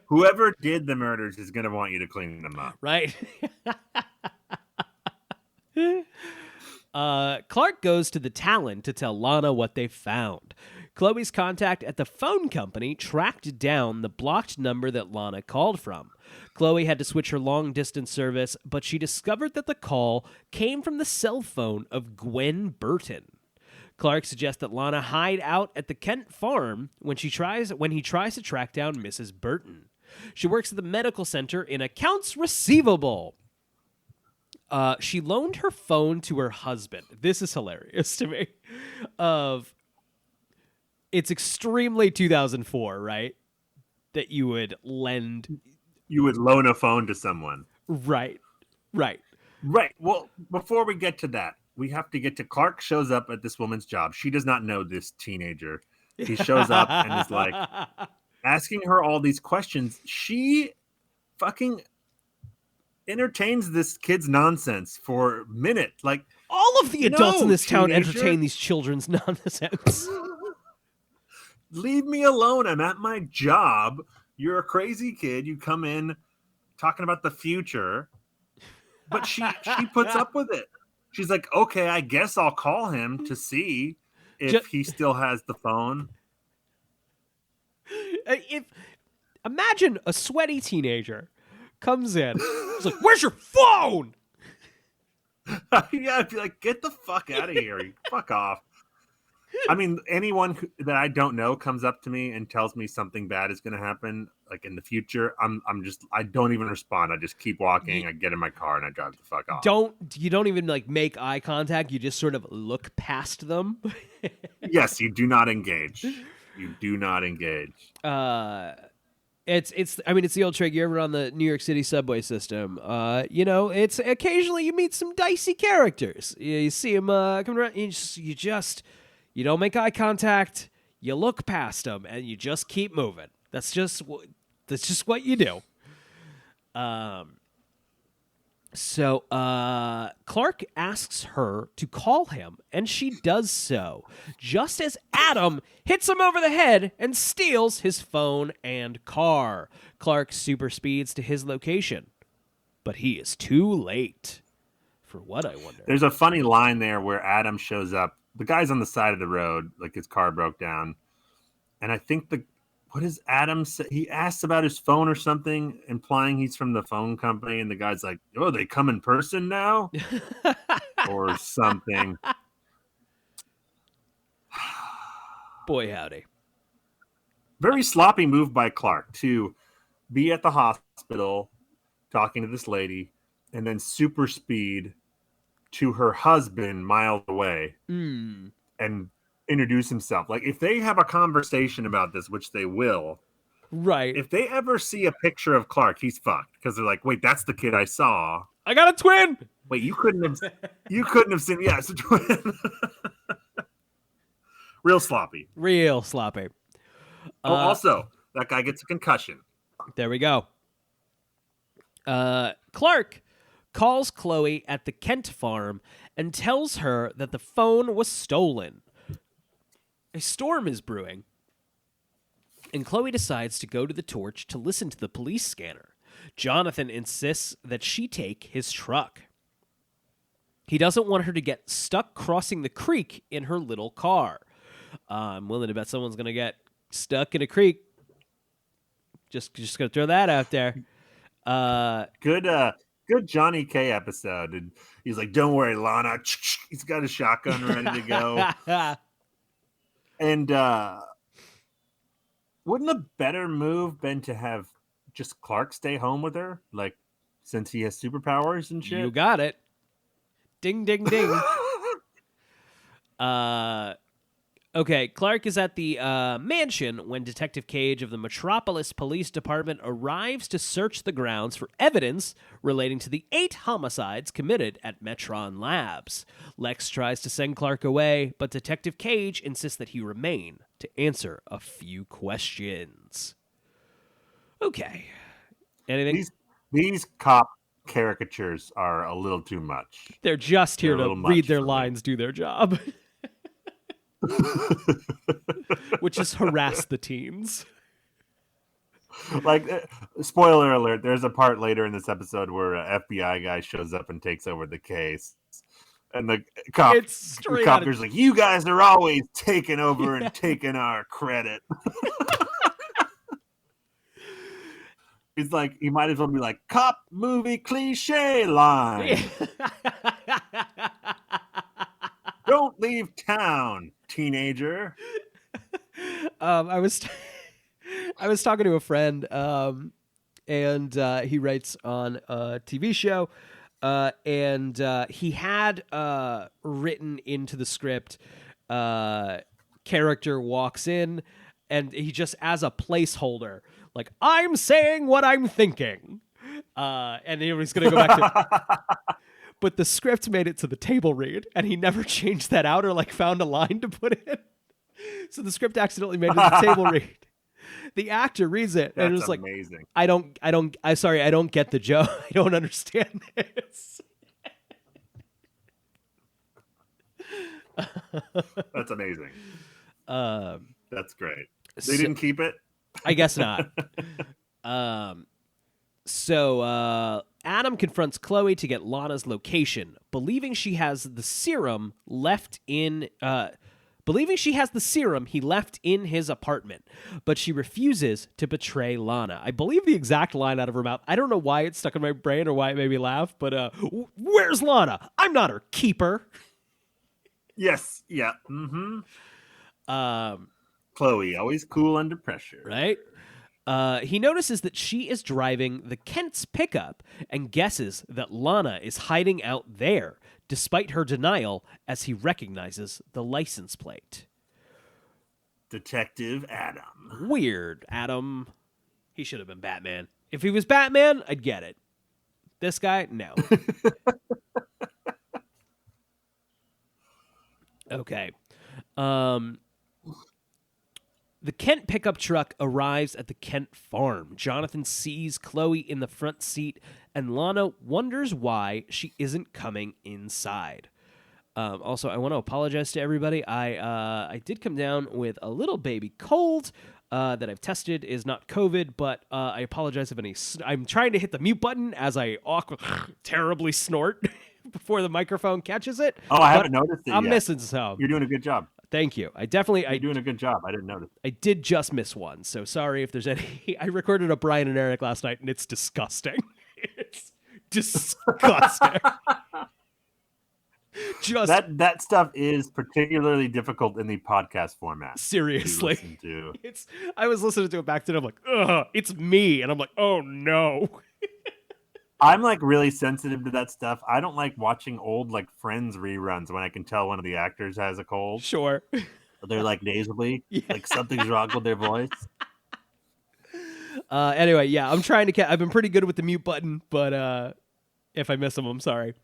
Whoever did the murders is going to want you to clean them up. Right? Clark goes to the Talon to tell Lana what they found. Chloe's contact at the phone company tracked down the blocked number that Lana called from. Chloe had to switch her long-distance service, but she discovered that the call came from the cell phone of Gwen Burton. Clark suggests that Lana hide out at the Kent farm when he tries to track down Mrs. Burton. She works at the medical center in accounts receivable. She loaned her phone to her husband. This is hilarious to me. It's extremely 2004, right? That you would loan a phone to someone. Right. Well, before we get to that, we have to get to Clark shows up at this woman's job. She does not know this teenager. He shows up and is like asking her all these questions. She fucking entertains this kid's nonsense for a minute. Like, all of the adults in this town teenager, entertain these children's nonsense. Leave me alone. I'm at my job. You're a crazy kid. You come in talking about the future, but she puts up with it. She's like, okay, I guess I'll call him to see if he still has the phone. Imagine a sweaty teenager comes in. He's like, where's your phone? Yeah, I'd be like, get the fuck out of here. Fuck off. I mean, anyone that I don't know comes up to me and tells me something bad is going to happen, like in the future, I don't even respond. I just keep walking. I get in my car and I drive the fuck off. You don't even like make eye contact. You just sort of look past them. Yes, you do not engage. You do not engage. It's the old trick. You're ever on the New York City subway system? It's occasionally you meet some dicey characters. You see them coming around. You don't make eye contact. You look past them and you just keep moving. That's just what you do. So Clark asks her to call him, and she does so, just as Adam hits him over the head and steals his phone and car. Clark super speeds to his location, but he is too late. For what, I wonder? There's a funny line there where Adam shows up. The guy's on the side of the road, like his car broke down. And I think what does Adam say? He asks about his phone or something, implying he's from the phone company. And the guy's like, oh, they come in person now? Or something. Boy, howdy. Very sloppy move by Clark to be at the hospital talking to this lady and then super speed to her husband miles away and introduce himself. Like, if they have a conversation about this, which they will, right? If they ever see a picture of Clark, he's fucked, because they're like, wait, that's the kid I saw. I got a twin. Wait, you couldn't have seen. Yeah, it's a twin. Real sloppy. Real sloppy. Also, that guy gets a concussion. There we go. Clark calls Chloe at the Kent farm and tells her that the phone was stolen. A storm is brewing, and Chloe decides to go to the Torch to listen to the police scanner. Jonathan insists that she take his truck. He doesn't want her to get stuck crossing the creek in her little car. I'm willing to bet someone's going to get stuck in a creek. Just going to throw that out there. Good Johnny K episode. And he's like, "Don't worry, Lana." He's got a shotgun ready to go. And wouldn't a better move been to have just Clark stay home with her? Like, since he has superpowers and shit? You got it. Ding, ding, ding. Okay, Clark is at the mansion when Detective Cage of the Metropolis Police Department arrives to search the grounds for evidence relating to the 8 homicides committed at Metron Labs. Lex tries to send Clark away, but Detective Cage insists that he remain to answer a few questions. Okay. Anything? These cop caricatures are a little too much. They're just here to read their lines, do their job. Which is harass the teens. Like, spoiler alert, there's a part later in this episode where an FBI guy shows up and takes over the case. And the copter's like, "You guys are always taking over and taking our credit." He's like, he might as well be like, "Cop movie cliche line. Don't leave town, teenager." I was talking to a friend, and he writes on a TV show, and he had written into the script, character walks in, and he just, as a placeholder, like, "I'm saying what I'm thinking," and he was going to go back to. But the script made it to the table read, and he never changed that out or like found a line to put in. So the script accidentally made it to the table read. The actor reads it, and it was like, amazing. I don't get the joke. I don't understand this. That's amazing. That's great. They didn't keep it? I guess not. So Adam confronts Chloe to get Lana's location, believing she has the serum he left in his apartment, but she refuses to betray Lana. I believe the exact line out of her mouth. I don't know why it's stuck in my brain or why it made me laugh, but "Where's Lana? I'm not her keeper." Yes. Yeah. Chloe, always cool under pressure. Right? He notices that she is driving the Kent's pickup and guesses that Lana is hiding out there, despite her denial, as he recognizes the license plate. Detective Adam. Weird, Adam. He should have been Batman. If he was Batman, I'd get it. This guy, no. Okay. The Kent pickup truck arrives at the Kent farm. Jonathan sees Chloe in the front seat, and Lana wonders why she isn't coming inside. Also, I want to apologize to everybody. I did come down with a little baby cold that I've tested is not COVID, but I apologize if any. I'm trying to hit the mute button as I terribly snort before the microphone catches it. Oh, I haven't noticed it. I'm yet. missing some. You're doing a good job. Thank you. You're doing a good job. I didn't notice. I did just miss one, so sorry if there's any. I recorded a Brian and Eric last night, and it's disgusting. It's disgusting. Just that stuff is particularly difficult in the podcast format. Seriously, to. I was listening to it back then. I'm like, ugh, it's me, and I'm like, oh no. I'm like really sensitive to that stuff. I don't like watching old like Friends reruns when I can tell one of the actors has a cold. Sure. They're like nasally, like something's wrong with their voice. Anyway, yeah, I'm trying to I've been pretty good with the mute button, but if I miss them, I'm sorry.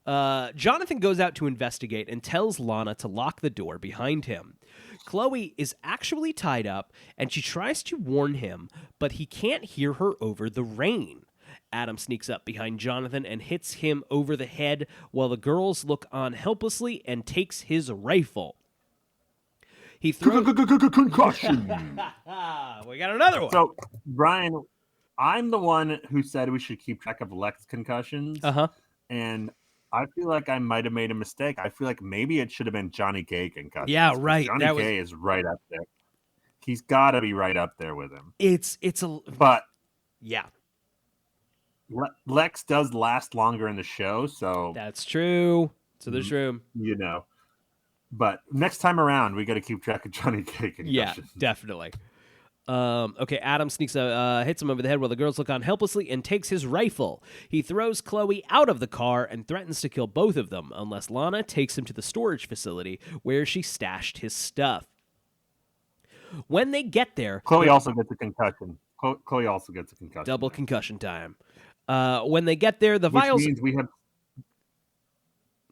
Jonathan goes out to investigate and tells Lana to lock the door behind him. Chloe is actually tied up, and she tries to warn him, but he can't hear her over the rain. Adam sneaks up behind Jonathan and hits him over the head while the girls look on helplessly and takes his rifle. He throws... Concussion. We got another one. So, Brian, I'm the one who said we should keep track of Lex concussions. Uh-huh. And I feel like I might have made a mistake. I feel like maybe it should have been Johnny K concussions. Yeah, right. Johnny K is right up there. He's got to be right up there with him. But yeah. Lex does last longer in the show, so that's true. So there's room. You know. But next time around, we got to keep track of Johnny K concussions. Yeah, definitely. Okay, Adam sneaks hits him over the head while the girls look on helplessly and takes his rifle. He throws Chloe out of the car and threatens to kill both of them unless Lana takes him to the storage facility where she stashed his stuff. When they get there... Chloe also gets a concussion. Chloe also gets a concussion. Double concussion time. When they get there, the vials... Which means we have...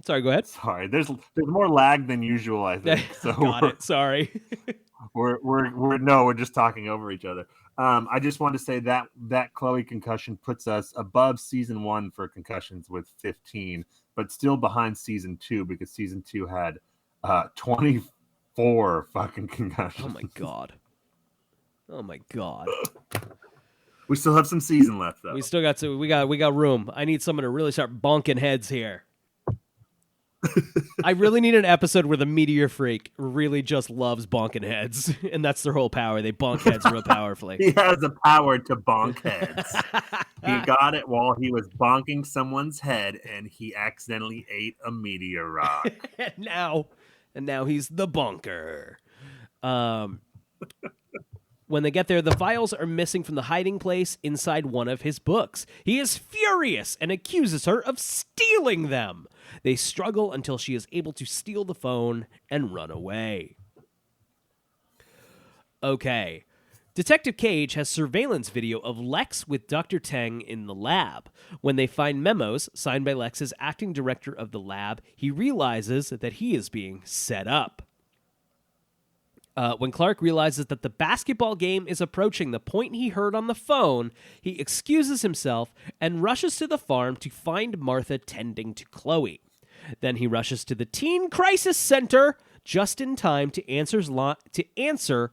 Sorry, go ahead. Sorry, there's more lag than usual, I think. So Got it. Sorry. we're just talking over each other. I just want to say that Chloe concussion puts us above season 1 for concussions with 15, but still behind season 2 because season 2 had 24 fucking concussions. Oh my god. We still have some season left though. We got room. I need someone to really start bonking heads here. I really need an episode where the meteor freak really just loves bonking heads, and that's their whole power. They bonk heads real powerfully. He has the power to bonk heads. He got it while he was bonking someone's head, and he accidentally ate a meteor rock. and now he's the bonker. When they get there, the files are missing from the hiding place inside one of his books. He is furious and accuses her of stealing them. They struggle until she is able to steal the phone and run away. Okay. Detective Cage has surveillance video of Lex with Dr. Teng in the lab. When they find memos signed by Lex's acting director of the lab, he realizes that he is being set up. When Clark realizes that the basketball game is approaching the point he heard on the phone, he excuses himself and rushes to the farm to find Martha tending to Chloe. Then he rushes to the Teen Crisis Center just in time to answer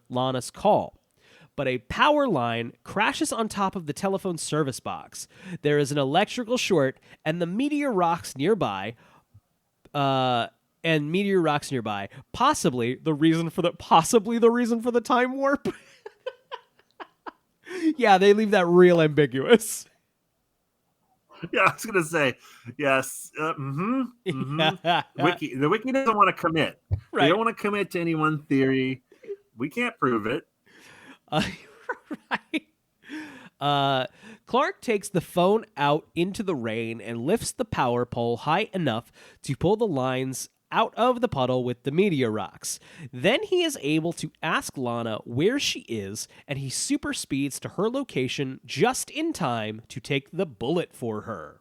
Lana's call. But a power line crashes on top of the telephone service box. There is an electrical short, and the meteor rocks nearby. Possibly the reason for the time warp. Yeah, they leave that real ambiguous. Yeah, I was gonna say yes. The wiki doesn't want to commit. Right. They don't want to commit to any one theory. We can't prove it. Right. Clark takes the phone out into the rain and lifts the power pole high enough to pull the lines out of the puddle with the meteor rocks. Then he is able to ask Lana where she is, and he super speeds to her location just in time to take the bullet for her.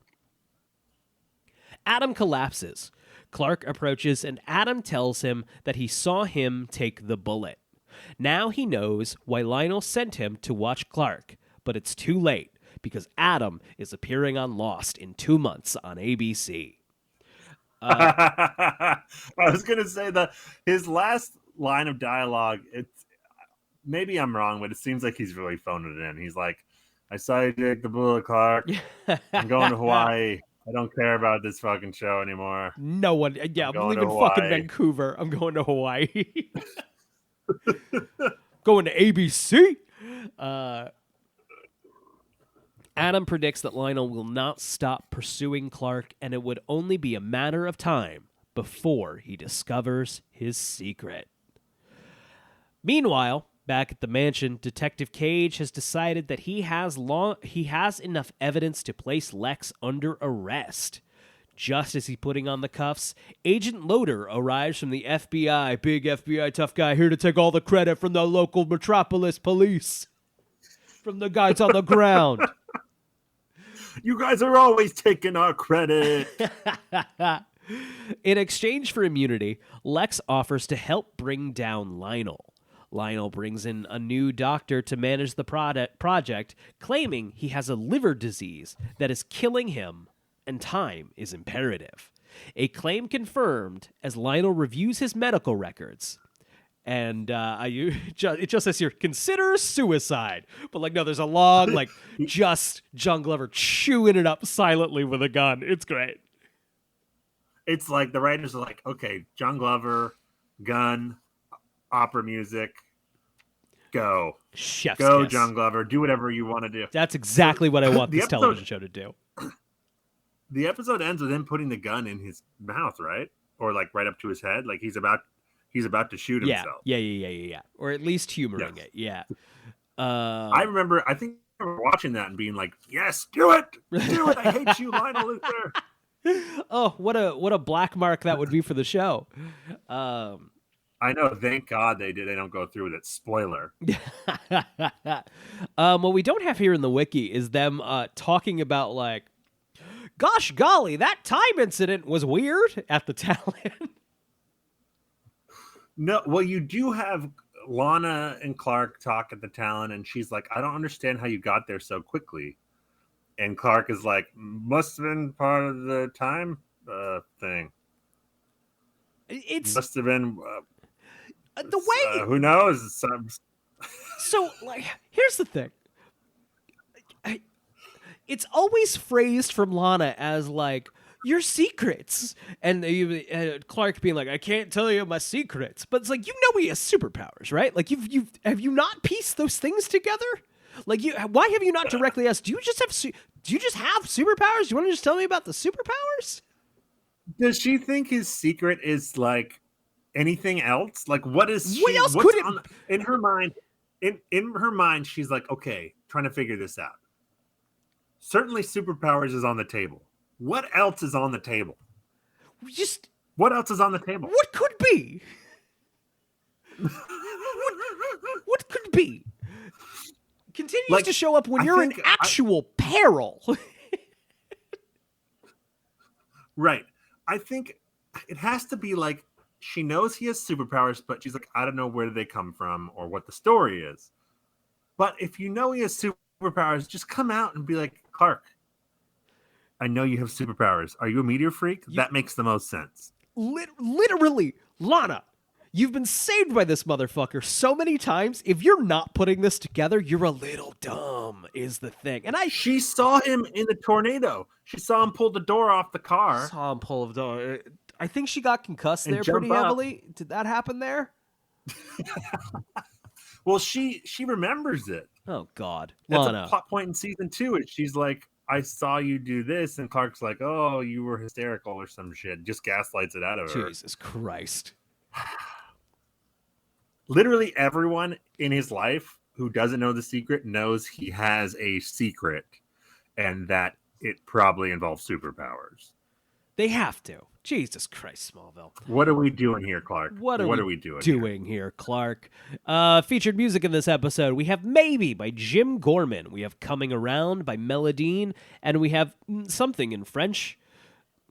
Adam collapses. Clark approaches, and Adam tells him that he saw him take the bullet. Now he knows why Lionel sent him to watch Clark, but it's too late because Adam is appearing on Lost in 2 months on ABC. I was gonna say that his last line of dialogue, it's maybe I'm wrong, but it seems like he's really phoning it in. He's like, I saw you take the bullet, Clark. I'm going to Hawaii. I don't care about this fucking show anymore. No one. Yeah, I'm leaving fucking Vancouver. I'm going to Hawaii. Going to ABC. Adam predicts that Lionel will not stop pursuing Clark, and it would only be a matter of time before he discovers his secret. Meanwhile, back at the mansion, Detective Cage has decided that he has enough evidence to place Lex under arrest. Just as he's putting on the cuffs, Agent Loader arrives from the FBI. Big FBI tough guy here to take all the credit from the local metropolis police. From the guys on the ground. You guys are always taking our credit. In exchange for immunity, Lex offers to help bring down Lionel. Lionel brings in a new doctor to manage the project, claiming he has a liver disease that is killing him and time is imperative. A claim confirmed as Lionel reviews his medical records. And it just says here, consider suicide. But like, no, there's a long, like, just John Glover chewing it up silently with a gun. It's great. It's like the writers are like, okay, John Glover, gun, opera music, go. Chef's go, kiss. John Glover. Do whatever you want to do. That's exactly what I want this episode, television show to do. The episode ends with him putting the gun in his mouth, right? Or like right up to his head. Like he's about to shoot himself. Yeah. Or at least humoring it. Yeah. I think I remember watching that and being like, yes, do it. Do it. I hate you, Lionel Luther. Oh, what a black mark that would be for the show. I know. Thank God they don't go through with it. Spoiler. What we don't have here in the wiki is them talking about like, gosh golly, that time incident was weird at the Talon. No, well, you do have Lana and Clark talk at the Talon, and she's like, I don't understand how you got there so quickly. And Clark is like, must have been part of the time thing. It's must have been the way. Who knows? So, like, here's the thing. It's always phrased from Lana as like your secrets, and Clark being like, I can't tell you my secrets, but it's like, you know, he has superpowers, right? Like, have you not pieced those things together? Like, why have you not directly asked? Do you just have superpowers? Do you want to just tell me about the superpowers? Does she think his secret is like anything else? Like, what else could it? In her mind? In her mind, she's like, okay, trying to figure this out. Certainly, superpowers is on the table. What else is on the table? What else is on the table? What could be? what could be? Continues to show up when you're in actual peril. Right. I think it has to be like she knows he has superpowers, but she's like, I don't know where they come from or what the story is. But if you know he has superpowers, just come out and be like, Clark, I know you have superpowers. Are you a meteor freak? That makes the most sense. Literally, Lana, you've been saved by this motherfucker so many times. If you're not putting this together, you're a little dumb, is the thing. And she saw him in the tornado. She saw him pull the door off the car. Saw him pull the door. I think she got concussed there pretty heavily. Did that happen there? Well, she remembers it. Oh, God. That's Lana. a plot point in season 2. She's like, I saw you do this. And Clark's like, oh, you were hysterical or some shit. Just gaslights it out of her. Jesus Christ. Literally everyone in his life who doesn't know the secret knows he has a secret and that it probably involves superpowers. They have to. Jesus Christ, Smallville. What are we doing here, Clark? What are we doing here, Clark? Featured music in this episode. We have Maybe by Jim Gorman. We have Coming Around by Melodine. And we have Something in French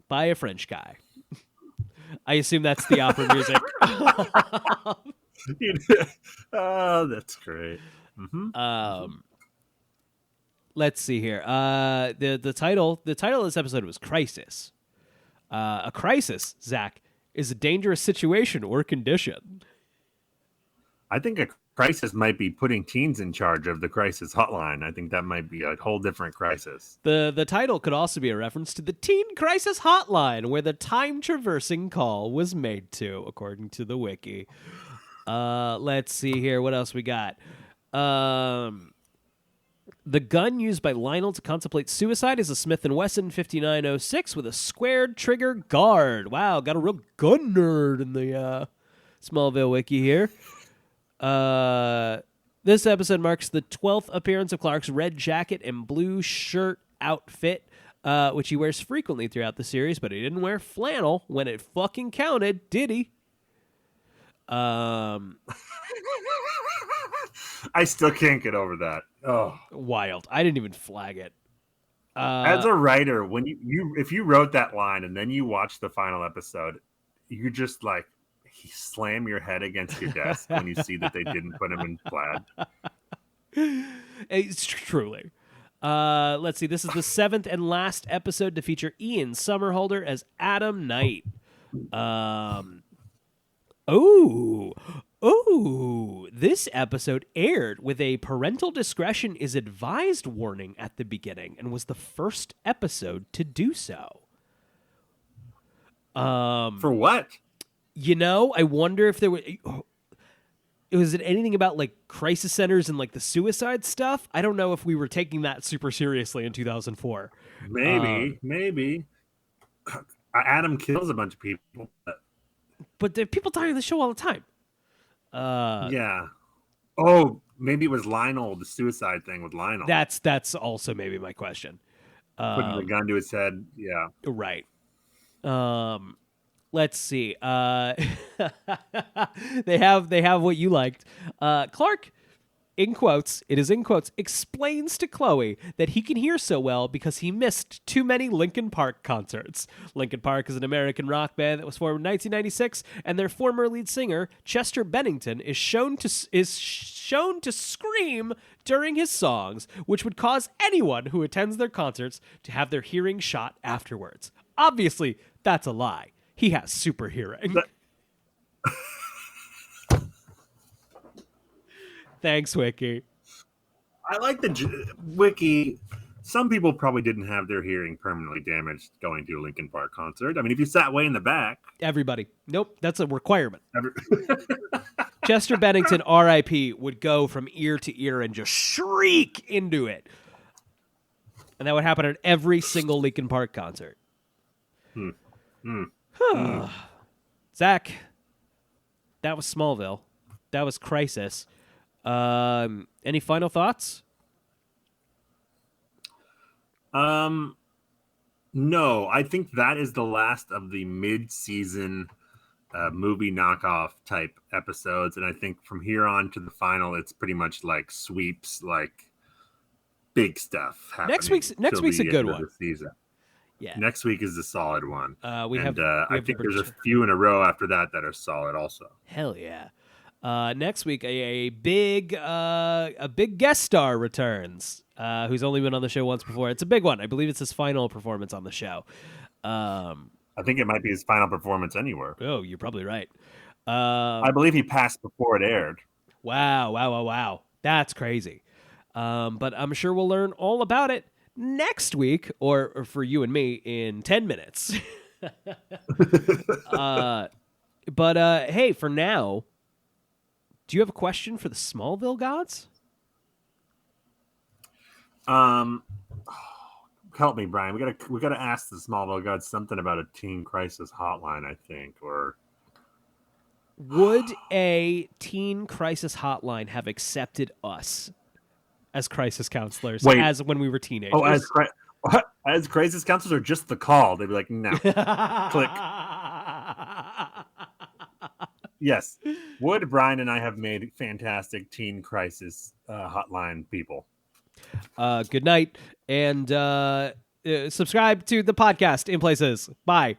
by a French guy. I assume that's the opera music. Oh, that's great. Mm-hmm. Let's see here. The title of this episode was Crisis. A crisis, Zach, is a dangerous situation or condition. I think a crisis might be putting teens in charge of the crisis hotline. I think that might be a whole different crisis. The title could also be a reference to the Teen Crisis Hotline, where the time-traversing call was made to, according to the wiki. Let's see here. What else we got? The gun used by Lionel to contemplate suicide is a Smith & Wesson 5906 with a squared trigger guard. Wow, got a real gun nerd in the Smallville wiki here. This episode marks the 12th appearance of Clark's red jacket and blue shirt outfit, which he wears frequently throughout the series, but he didn't wear flannel when it fucking counted, did he? I still can't get over that. Oh, wild. I didn't even flag it. As a writer, when you if you wrote that line and then you watch the final episode, you just like slam your head against your desk when you see that they didn't put him in plaid. It's truly. Let's see. This is the 7th and last episode to feature Ian Somerhalder as Adam Knight. This episode aired with a parental discretion is advised warning at the beginning and was the first episode to do so. For what? I wonder if there was it anything about like crisis centers and like the suicide stuff? I don't know if we were taking that super seriously in 2004. Maybe. Adam kills a bunch of people. But there are people dying on the show all the time. Yeah. Oh, maybe it was Lionel, the suicide thing with Lionel. That's also maybe my question. Putting the gun to his head. Yeah. Right. Let's see. They have what you liked. Clark, in quotes, it is in quotes, explains to Chloe that he can hear so well because he missed too many Linkin Park concerts. Linkin Park is an American rock band that was formed in 1996, and their former lead singer, Chester Bennington, is shown to scream during his songs, which would cause anyone who attends their concerts to have their hearing shot afterwards. Obviously, that's a lie. He has super hearing. Thanks, Wiki. I like the Wiki. Some people probably didn't have their hearing permanently damaged going to a Linkin Park concert. I mean, if you sat way in the back. Everybody. Nope, that's a requirement. Chester Bennington, R.I.P., would go from ear to ear and just shriek into it. And that would happen at every single Linkin Park concert. Zach, that was Smallville. That was Crisis. Any final thoughts? No, I think that is the last of the mid-season movie knockoff type episodes, and I think from here on to the final, it's pretty much like sweeps, like big stuff happening. Next week's a good one. Season. Yeah, next week is a solid one. I think there's a few in a row after that are solid also. Hell yeah. Next week, a big guest star returns, who's only been on the show once before. It's a big one. I believe it's his final performance on the show. I think it might be his final performance anywhere. Oh, you're probably right. I believe he passed before it aired. Wow. That's crazy. But I'm sure we'll learn all about it next week, or for you and me in 10 minutes. But hey, for now, do you have a question for the Smallville gods? Help me, Brian. We gotta ask the Smallville gods something about a Teen Crisis Hotline, I think, or would a Teen Crisis Hotline have accepted us as crisis counselors as when we were teenagers? Oh, as crisis counselors, or just the call? They'd be like, no. Click. Yes. Would Brian and I have made fantastic Teen Crisis Hotline people? Good night, and subscribe to the podcast in places. Bye.